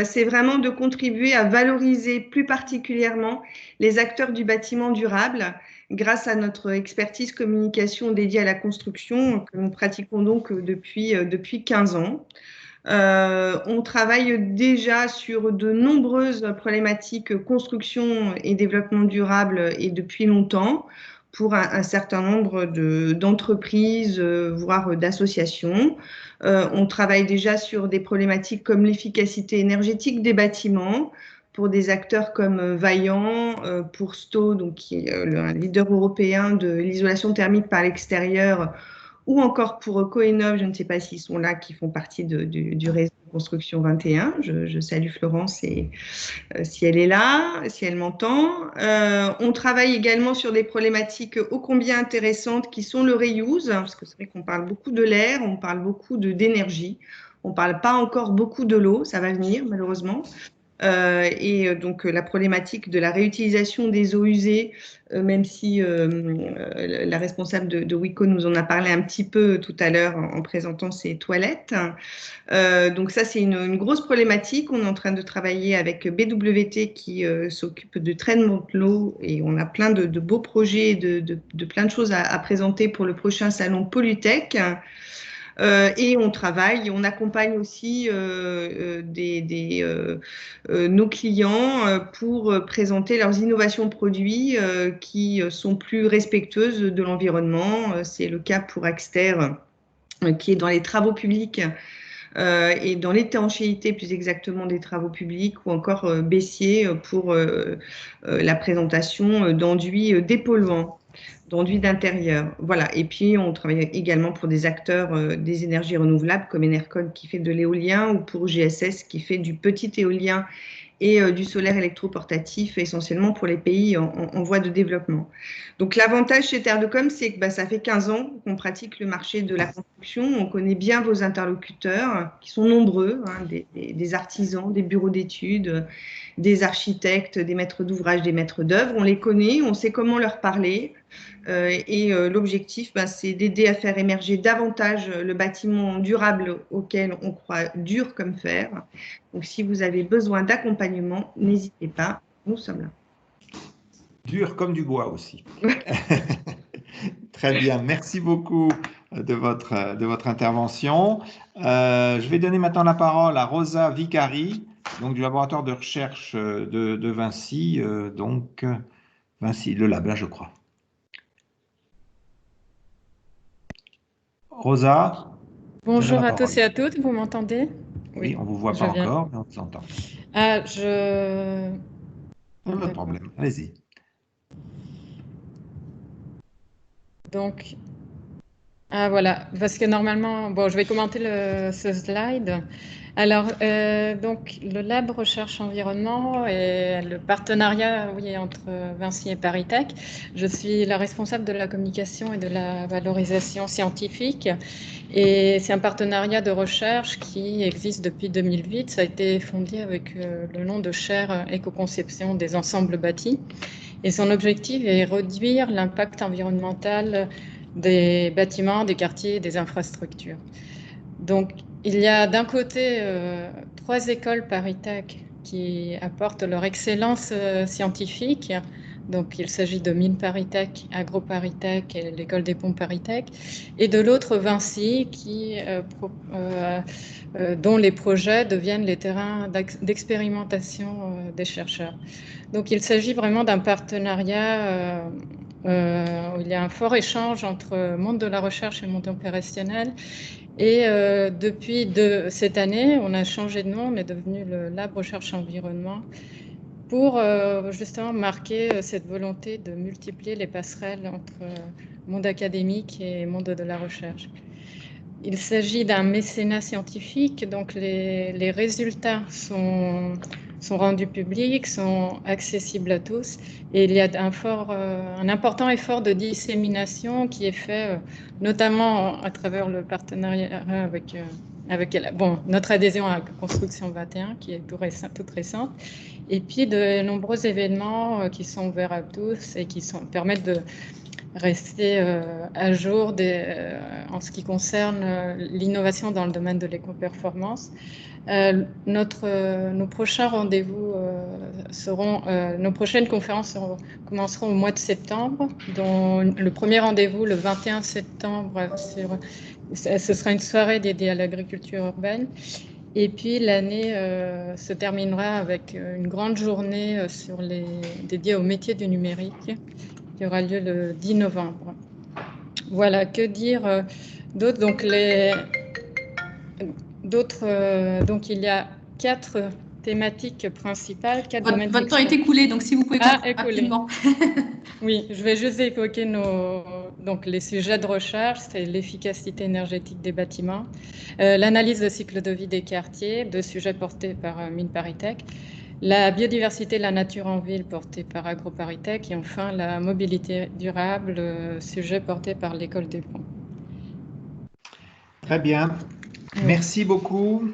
R: c'est vraiment de contribuer à valoriser plus particulièrement les acteurs du bâtiment durable grâce à notre expertise communication dédiée à la construction que nous pratiquons donc depuis 15 ans. On travaille déjà sur de nombreuses problématiques construction et développement durable et depuis longtemps pour un certain nombre d'entreprises, voire d'associations. On travaille déjà sur des problématiques comme l'efficacité énergétique des bâtiments, pour des acteurs comme Vaillant, pour STO, donc qui est un leader européen de l'isolation thermique par l'extérieur, ou encore pour Coenov, je ne sais pas s'ils sont là, qui font partie du réseau Construction 21. Je salue Florence et si elle est là, si elle m'entend. On travaille également sur des problématiques ô combien intéressantes qui sont le reuse, parce que c'est vrai qu'on parle beaucoup de l'air, on parle beaucoup d'énergie, on ne parle pas encore beaucoup de l'eau, ça va venir malheureusement. Et donc la problématique de la réutilisation des eaux usées, même si la responsable de WICO nous en a parlé un petit peu tout à l'heure en présentant ses toilettes. Donc ça, c'est une grosse problématique. On est en train de travailler avec BWT qui s'occupe de traitement de l'eau et on a plein de beaux projets, de plein de choses à présenter pour le prochain salon Polytech. Et on travaille, on accompagne aussi nos clients pour présenter leurs innovations produits qui sont plus respectueuses de l'environnement. C'est le cas pour Axter qui est dans les travaux publics et dans l'étanchéité plus exactement des travaux publics, ou encore Bessier pour la présentation d'enduits dépolluants, d'enduits d'intérieur. Voilà. Et puis, on travaille également pour des acteurs des énergies renouvelables comme Enercon qui fait de l'éolien, ou pour GSS qui fait du petit éolien et du solaire électroportatif, essentiellement pour les pays en voie de développement. Donc, l'avantage chez Terre de Com, c'est que ça fait 15 ans qu'on pratique le marché de la construction. On connaît bien vos interlocuteurs, qui sont nombreux, hein, des artisans, des bureaux d'études, des architectes, des maîtres d'ouvrage, des maîtres d'œuvre. On les connaît, on sait comment leur parler. Et l'objectif, c'est d'aider à faire émerger davantage le bâtiment durable auquel on croit dur comme fer. Donc, si vous avez besoin d'accompagnement, n'hésitez pas, nous sommes là.
A: Dur comme du bois aussi. Très bien, merci beaucoup de votre intervention. Je vais donner maintenant la parole à Rosa Vicari, donc du laboratoire de recherche de Vinci, donc Vinci, le lab, là, je crois. Rosa.
S: Bonjour à tous et à toutes, vous m'entendez?
A: Oui, on ne vous voit pas encore, mais on vous entend.
S: Pas
A: de problème, allez-y.
S: Donc, voilà, parce que normalement, bon, je vais commenter ce slide. Alors, donc, le Lab Recherche Environnement et le partenariat, oui, entre Vinci et ParisTech. Je suis la responsable de la communication et de la valorisation scientifique. Et c'est un partenariat de recherche qui existe depuis 2008. Ça a été fondé avec le nom de chaire éco-conception des ensembles bâtis. Et son objectif est réduire l'impact environnemental des bâtiments, des quartiers, des infrastructures. Donc, il y a d'un côté 3 écoles ParisTech qui apportent leur excellence scientifique. Donc, il s'agit de Mines ParisTech, Agro ParisTech et l'École des Ponts ParisTech. Et de l'autre, Vinci, dont les projets deviennent les terrains d'expérimentation des chercheurs. Donc, il s'agit vraiment d'un partenariat où il y a un fort échange entre le monde de la recherche et le monde opérationnel. Et depuis cette année, on a changé de nom, on est devenu le Lab Recherche Environnement pour justement marquer cette volonté de multiplier les passerelles entre monde académique et monde de la recherche. il s'agit d'un mécénat scientifique, donc les résultats sont rendus publics, sont accessibles à tous, et il y a un important effort de dissémination qui est fait notamment à travers le partenariat avec notre adhésion à Construction 21, qui est toute récente, et puis de nombreux événements qui sont ouverts à tous et qui permettent de rester à jour en ce qui concerne l'innovation dans le domaine de l'éco-performance. Nos prochains rendez-vous nos prochaines conférences commenceront au mois de septembre, dont le premier rendez-vous le 21 septembre, ce sera une soirée dédiée à l'agriculture urbaine. Et puis l'année se terminera avec une grande journée dédiée aux métiers du numérique, qui aura lieu le 10 novembre. Voilà, que dire d'autre? Donc il y a 4 thématiques principales.
N: Votre temps est écoulé, donc si vous pouvez rapidement.
S: Oui, je vais juste évoquer les sujets de recherche, c'est l'efficacité énergétique des bâtiments, l'analyse de cycle de vie des quartiers, 2 sujets portés par Mines ParisTech, la biodiversité et la nature en ville portée par AgroParisTech, et enfin la mobilité durable, sujet porté par l'École des Ponts.
A: Très bien. Merci beaucoup.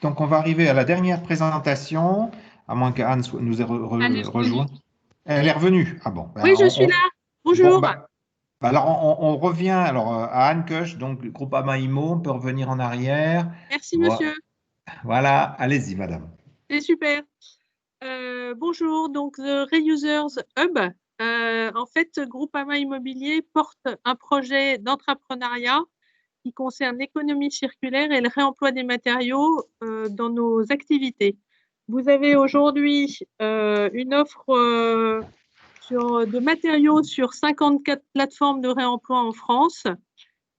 A: Donc, on va arriver à la dernière présentation, à moins qu'Anne nous ait rejoint. Elle est revenue. Ah bon.
T: Oui, je suis là. Bonjour.
A: Bon, alors, on revient à Anne Koch, donc Groupama Immo. On peut revenir en arrière.
T: Merci, monsieur.
A: Voilà. Allez-y, madame.
T: C'est super. Bonjour. Donc, The Reusers Hub. En fait, Groupama Immobilier porte un projet d'entrepreneuriat qui concerne l'économie circulaire et le réemploi des matériaux dans nos activités. Vous avez aujourd'hui une offre de matériaux sur 54 plateformes de réemploi en France,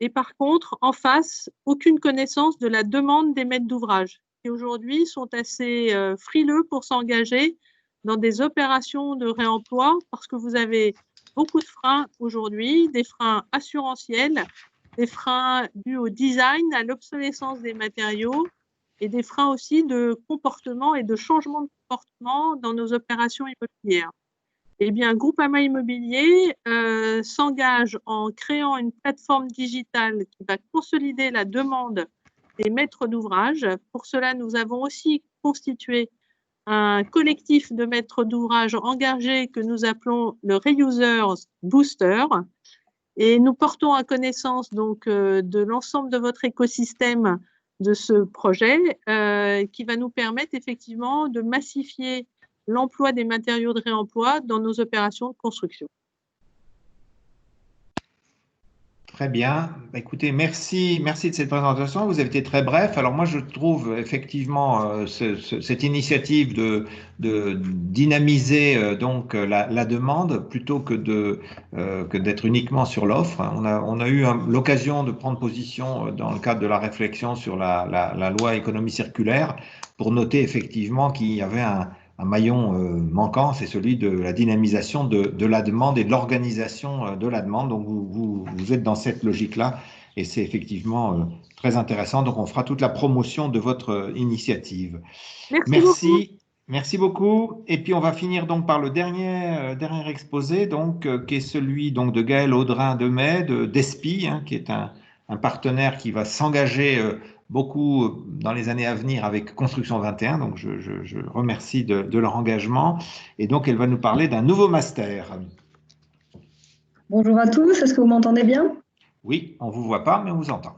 T: et par contre, en face, aucune connaissance de la demande des maîtres d'ouvrage, qui aujourd'hui sont assez frileux pour s'engager dans des opérations de réemploi, parce que vous avez beaucoup de freins aujourd'hui, des freins assurantiels, des freins dus au design, à l'obsolescence des matériaux, et des freins aussi de comportement et de changement de comportement dans nos opérations immobilières. Eh bien, Groupama Immobilier s'engage en créant une plateforme digitale qui va consolider la demande des maîtres d'ouvrage. Pour cela, nous avons aussi constitué un collectif de maîtres d'ouvrage engagés que nous appelons le Reusers Booster. Et nous portons à connaissance donc de l'ensemble de votre écosystème de ce projet qui va nous permettre effectivement de massifier l'emploi des matériaux de réemploi dans nos opérations de construction.
A: Très bien. Écoutez, merci de cette présentation. Vous avez été très bref. Alors moi, je trouve effectivement cette initiative de dynamiser donc la demande plutôt que d'être uniquement sur l'offre. On a eu l'occasion de prendre position dans le cadre de la réflexion sur la loi économie circulaire pour noter effectivement qu'il y avait un maillon manquant, c'est celui de la dynamisation de la demande et de l'organisation de la demande. Donc, vous êtes dans cette logique-là et c'est effectivement très intéressant. Donc, on fera toute la promotion de votre initiative. Merci beaucoup. Et puis, on va finir donc par le dernier exposé, donc, qui est celui donc, de Gaël Audrin-Demey d'ESPI, qui est un partenaire qui va s'engager beaucoup dans les années à venir avec Construction 21, donc je remercie de leur engagement. Et donc, elle va nous parler d'un nouveau master.
U: Bonjour à tous, est-ce que vous m'entendez bien?
A: Oui, on ne vous voit pas, mais on vous entend.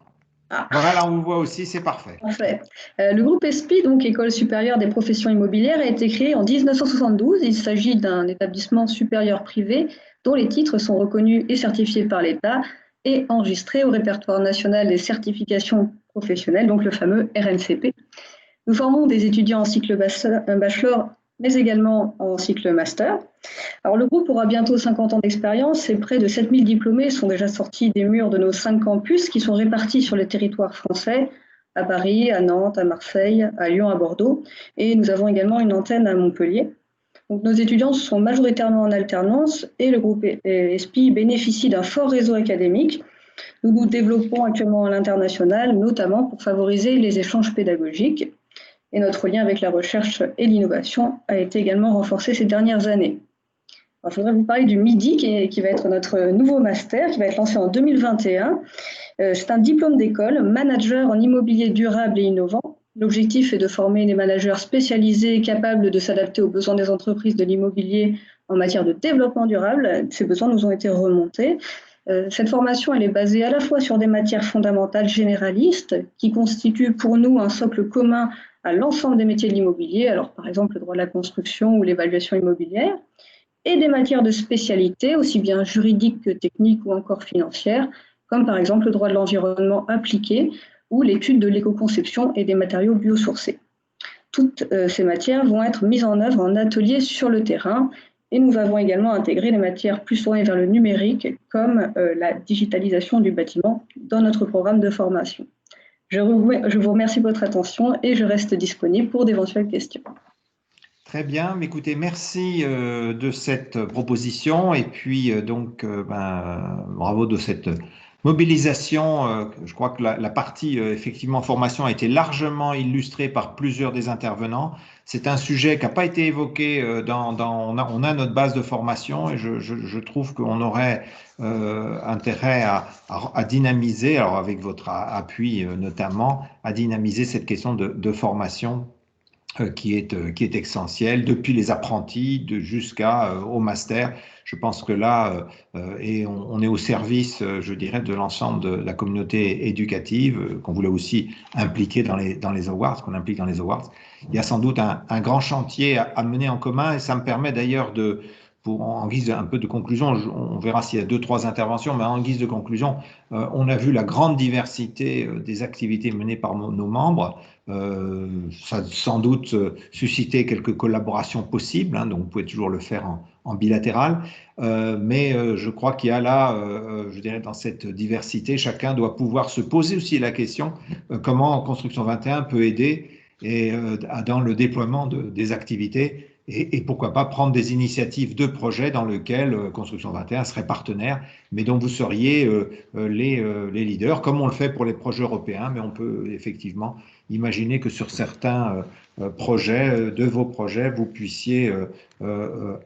A: Voilà, on vous voit aussi, c'est parfait.
U: Parfait. Le groupe ESPI, donc École supérieure des professions immobilières, a été créé en 1972. Il s'agit d'un établissement supérieur privé dont les titres sont reconnus et certifiés par l'État et enregistrés au répertoire national des certifications professionnelles, donc le fameux RNCP. Nous formons des étudiants en cycle bachelor, mais également en cycle master. Alors, le groupe aura bientôt 50 ans d'expérience et près de 7000 diplômés sont déjà sortis des murs de nos 5 campus qui sont répartis sur le territoire français, à Paris, à Nantes, à Marseille, à Lyon, à Bordeaux. Et nous avons également une antenne à Montpellier. Donc, nos étudiants sont majoritairement en alternance et le groupe ESPI bénéficie d'un fort réseau académique. Nous nous développons actuellement à l'international, notamment pour favoriser les échanges pédagogiques. Et notre lien avec la recherche et l'innovation a été également renforcé ces dernières années. Alors, je voudrais vous parler du MIDI, qui va être notre nouveau master, qui va être lancé en 2021. C'est un diplôme d'école, manager en immobilier durable et innovant. L'objectif est de former des managers spécialisés capables de s'adapter aux besoins des entreprises de l'immobilier en matière de développement durable. Ces besoins nous ont été remontés. Cette formation, elle est basée à la fois sur des matières fondamentales généralistes qui constituent pour nous un socle commun à l'ensemble des métiers de l'immobilier, alors par exemple le droit de la construction ou l'évaluation immobilière, et des matières de spécialité, aussi bien juridiques que techniques ou encore financières, comme par exemple le droit de l'environnement appliqué ou l'étude de l'éco-conception et des matériaux biosourcés. Toutes ces matières vont être mises en œuvre en atelier sur le terrain. Et nous avons également intégré des matières plus tournées vers le numérique, comme la digitalisation du bâtiment dans notre programme de formation. Je vous remercie de votre attention et je reste disponible pour d'éventuelles questions.
A: Très bien, écoutez, merci de cette proposition et puis bravo de cette mobilisation. Je crois que la partie effectivement formation a été largement illustrée par plusieurs des intervenants. C'est un sujet qui n'a pas été évoqué on a notre base de formation et je trouve qu'on aurait intérêt à dynamiser, alors avec votre appui notamment, à dynamiser cette question de formation qui est essentielle, depuis les apprentis jusqu'au master. Je pense que là, on est au service, je dirais, de l'ensemble de la communauté éducative, qu'on voulait aussi impliquer dans les awards, qu'on implique dans les awards. Il y a sans doute un grand chantier à mener en commun, et ça me permet d'ailleurs en guise un peu de conclusion, on verra s'il y a 2-3 interventions, mais en guise de conclusion, on a vu la grande diversité des activités menées par nos membres. Ça a sans doute suscité quelques collaborations possibles, donc vous pouvez toujours le faire en bilatéral, mais je crois qu'il y a là, je dirais, dans cette diversité, chacun doit pouvoir se poser aussi la question comment Construction 21 peut aider dans le déploiement des activités et pourquoi pas prendre des initiatives de projets dans lesquels Construction 21 serait partenaire, mais dont vous seriez les leaders, comme on le fait pour les projets européens, mais on peut effectivement imaginer que sur certains projets, de vos projets, vous puissiez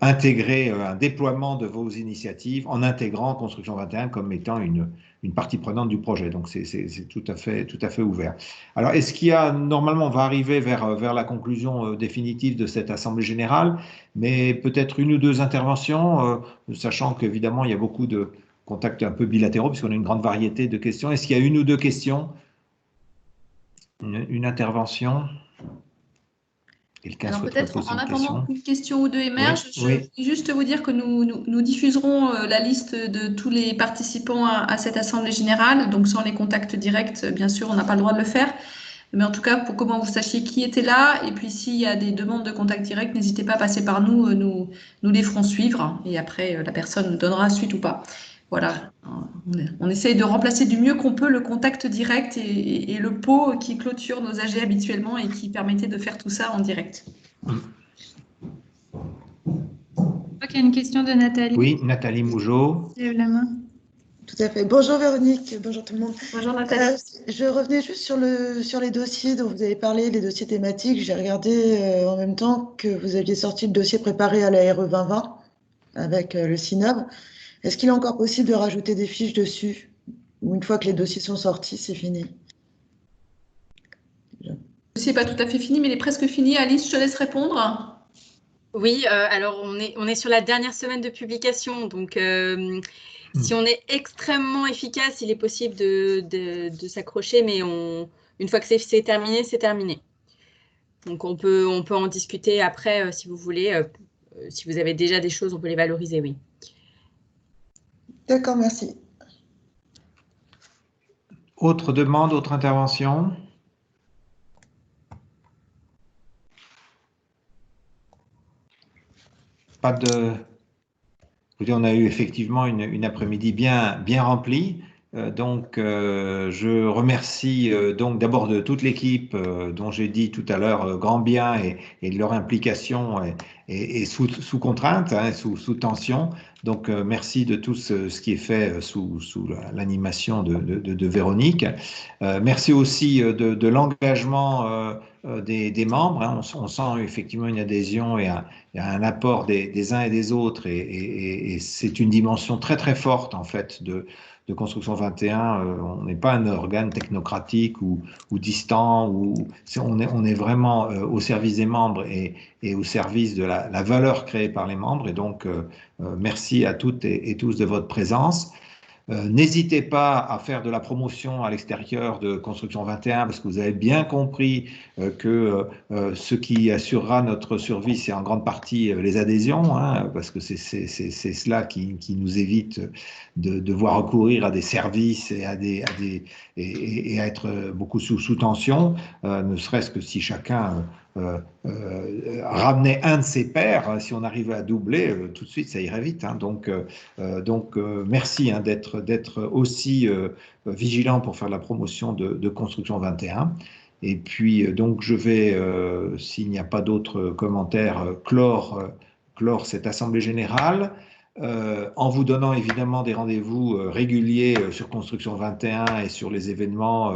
A: intégrer un déploiement de vos initiatives en intégrant Construction 21 comme étant une partie prenante du projet. Donc, c'est tout à fait ouvert. Alors, est-ce qu'il y a, normalement, on va arriver vers la conclusion définitive de cette Assemblée générale, mais peut-être 1 ou 2 interventions, sachant qu'évidemment, il y a beaucoup de contacts un peu bilatéraux, puisqu'on a une grande variété de questions. Est-ce qu'il y a 1 ou 2 questions? Une intervention?
N: Alors peut-être en attendant qu'une question ou 2 émerge, je vais juste vous dire que nous diffuserons la liste de tous les participants à cette Assemblée générale, donc sans les contacts directs, bien sûr, on n'a pas le droit de le faire, mais en tout cas, pour comment vous sachiez qui était là, et puis s'il y a des demandes de contact direct, n'hésitez pas à passer par nous, nous les ferons suivre, et après, la personne donnera suite ou pas. Voilà, on essaye de remplacer du mieux qu'on peut le contact direct et le pot qui clôture nos AG habituellement et qui permettait de faire tout ça en direct.
C: Ok, une question de Nathalie.
A: Oui, Nathalie Mougeot.
C: Lève la main.
B: Tout à fait. Bonjour Véronique, bonjour tout le monde.
N: Bonjour Nathalie.
B: Je revenais juste sur les dossiers dont vous avez parlé, les dossiers thématiques. J'ai regardé en même temps que vous aviez sorti le dossier préparé à la RE 2020 avec le CINOB. Est-ce qu'il est encore possible de rajouter des fiches dessus? Ou une fois que les dossiers sont sortis, c'est fini?
N: Le dossier n'est pas tout à fait fini, mais il est presque fini. Alice, je te laisse répondre.
V: Oui, alors on est sur la dernière semaine de publication. Donc, si on est extrêmement efficace, il est possible de s'accrocher, mais une fois que c'est terminé, c'est terminé. Donc, on peut en discuter après, si vous voulez. Si vous avez déjà des choses, on peut les valoriser, oui.
B: D'accord, merci.
A: Autre demande, autre intervention? Pas de... On a eu effectivement une après-midi bien remplie. Donc, je remercie donc d'abord de toute l'équipe dont j'ai dit tout à l'heure grand bien et de leur implication et sous contrainte, sous tension. Donc, merci de tout ce qui est fait sous l'animation de Véronique. Merci aussi de l'engagement des membres. Hein. On sent effectivement une adhésion et un apport des uns et des autres. Et c'est une dimension très, très forte, en fait, de Construction 21. On n'est pas un organe technocratique ou distant. On est vraiment au service des membres et au service de la valeur créée par les membres. Et donc, merci à toutes et tous de votre présence. N'hésitez pas à faire de la promotion à l'extérieur de Construction 21 parce que vous avez bien compris que ce qui assurera notre survie, c'est en grande partie les adhésions, hein, parce que c'est cela qui nous évite de devoir recourir à des services et à être beaucoup sous tension, ne serait-ce que si chacun ramener un de ses pairs, si on arrivait à doubler, tout de suite ça irait vite. Hein. Donc, merci hein, d'être aussi vigilant pour faire la promotion de Construction 21. Et puis donc je vais, s'il n'y a pas d'autres commentaires, clore cette assemblée générale. En vous donnant évidemment des rendez-vous réguliers sur Construction 21 et sur les événements,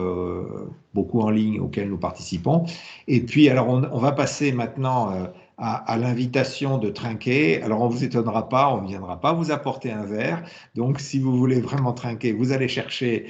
A: beaucoup en ligne auxquels nous participons. Et puis, alors, on va passer maintenant à l'invitation de trinquer. Alors, on ne vous étonnera pas, on ne viendra pas vous apporter un verre. Donc, si vous voulez vraiment trinquer, vous allez chercher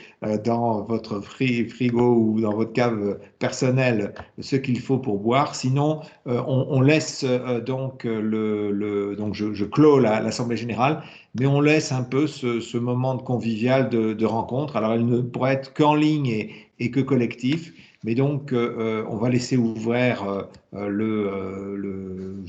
A: dans votre frigo ou dans votre cave personnelle ce qu'il faut pour boire. Sinon, on laisse donc donc je clôt l'Assemblée générale, mais on laisse un peu ce moment de convivial de rencontre. Alors, il ne pourra être qu'en ligne et que collectif. Mais donc, on va laisser ouvert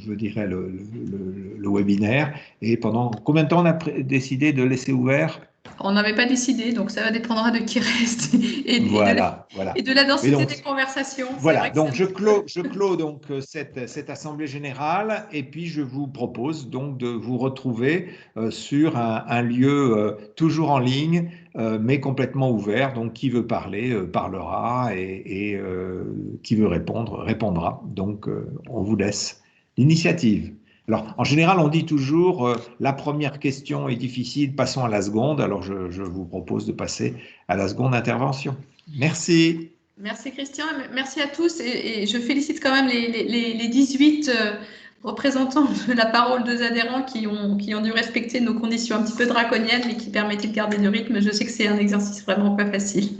A: je dirais le webinaire. Et pendant combien de temps on a décidé de laisser ouvert?
N: On n'avait pas décidé, donc ça dépendra de qui reste et de la densité
A: donc,
N: des conversations.
A: Voilà, donc je clôt donc cette assemblée générale et puis je vous propose donc de vous retrouver sur un lieu toujours en ligne, mais complètement ouvert. Donc qui veut parler parlera et qui veut répondre répondra. Donc on vous laisse l'initiative. Alors, en général, on dit toujours la première question est difficile, passons à la seconde. Alors, je vous propose de passer à la seconde intervention. Merci.
N: Merci Christian, merci à tous et je félicite quand même les 18 représentants de la parole des adhérents qui ont dû respecter nos conditions un petit peu draconiennes mais qui permettaient de garder le rythme. Je sais que c'est un exercice vraiment pas facile.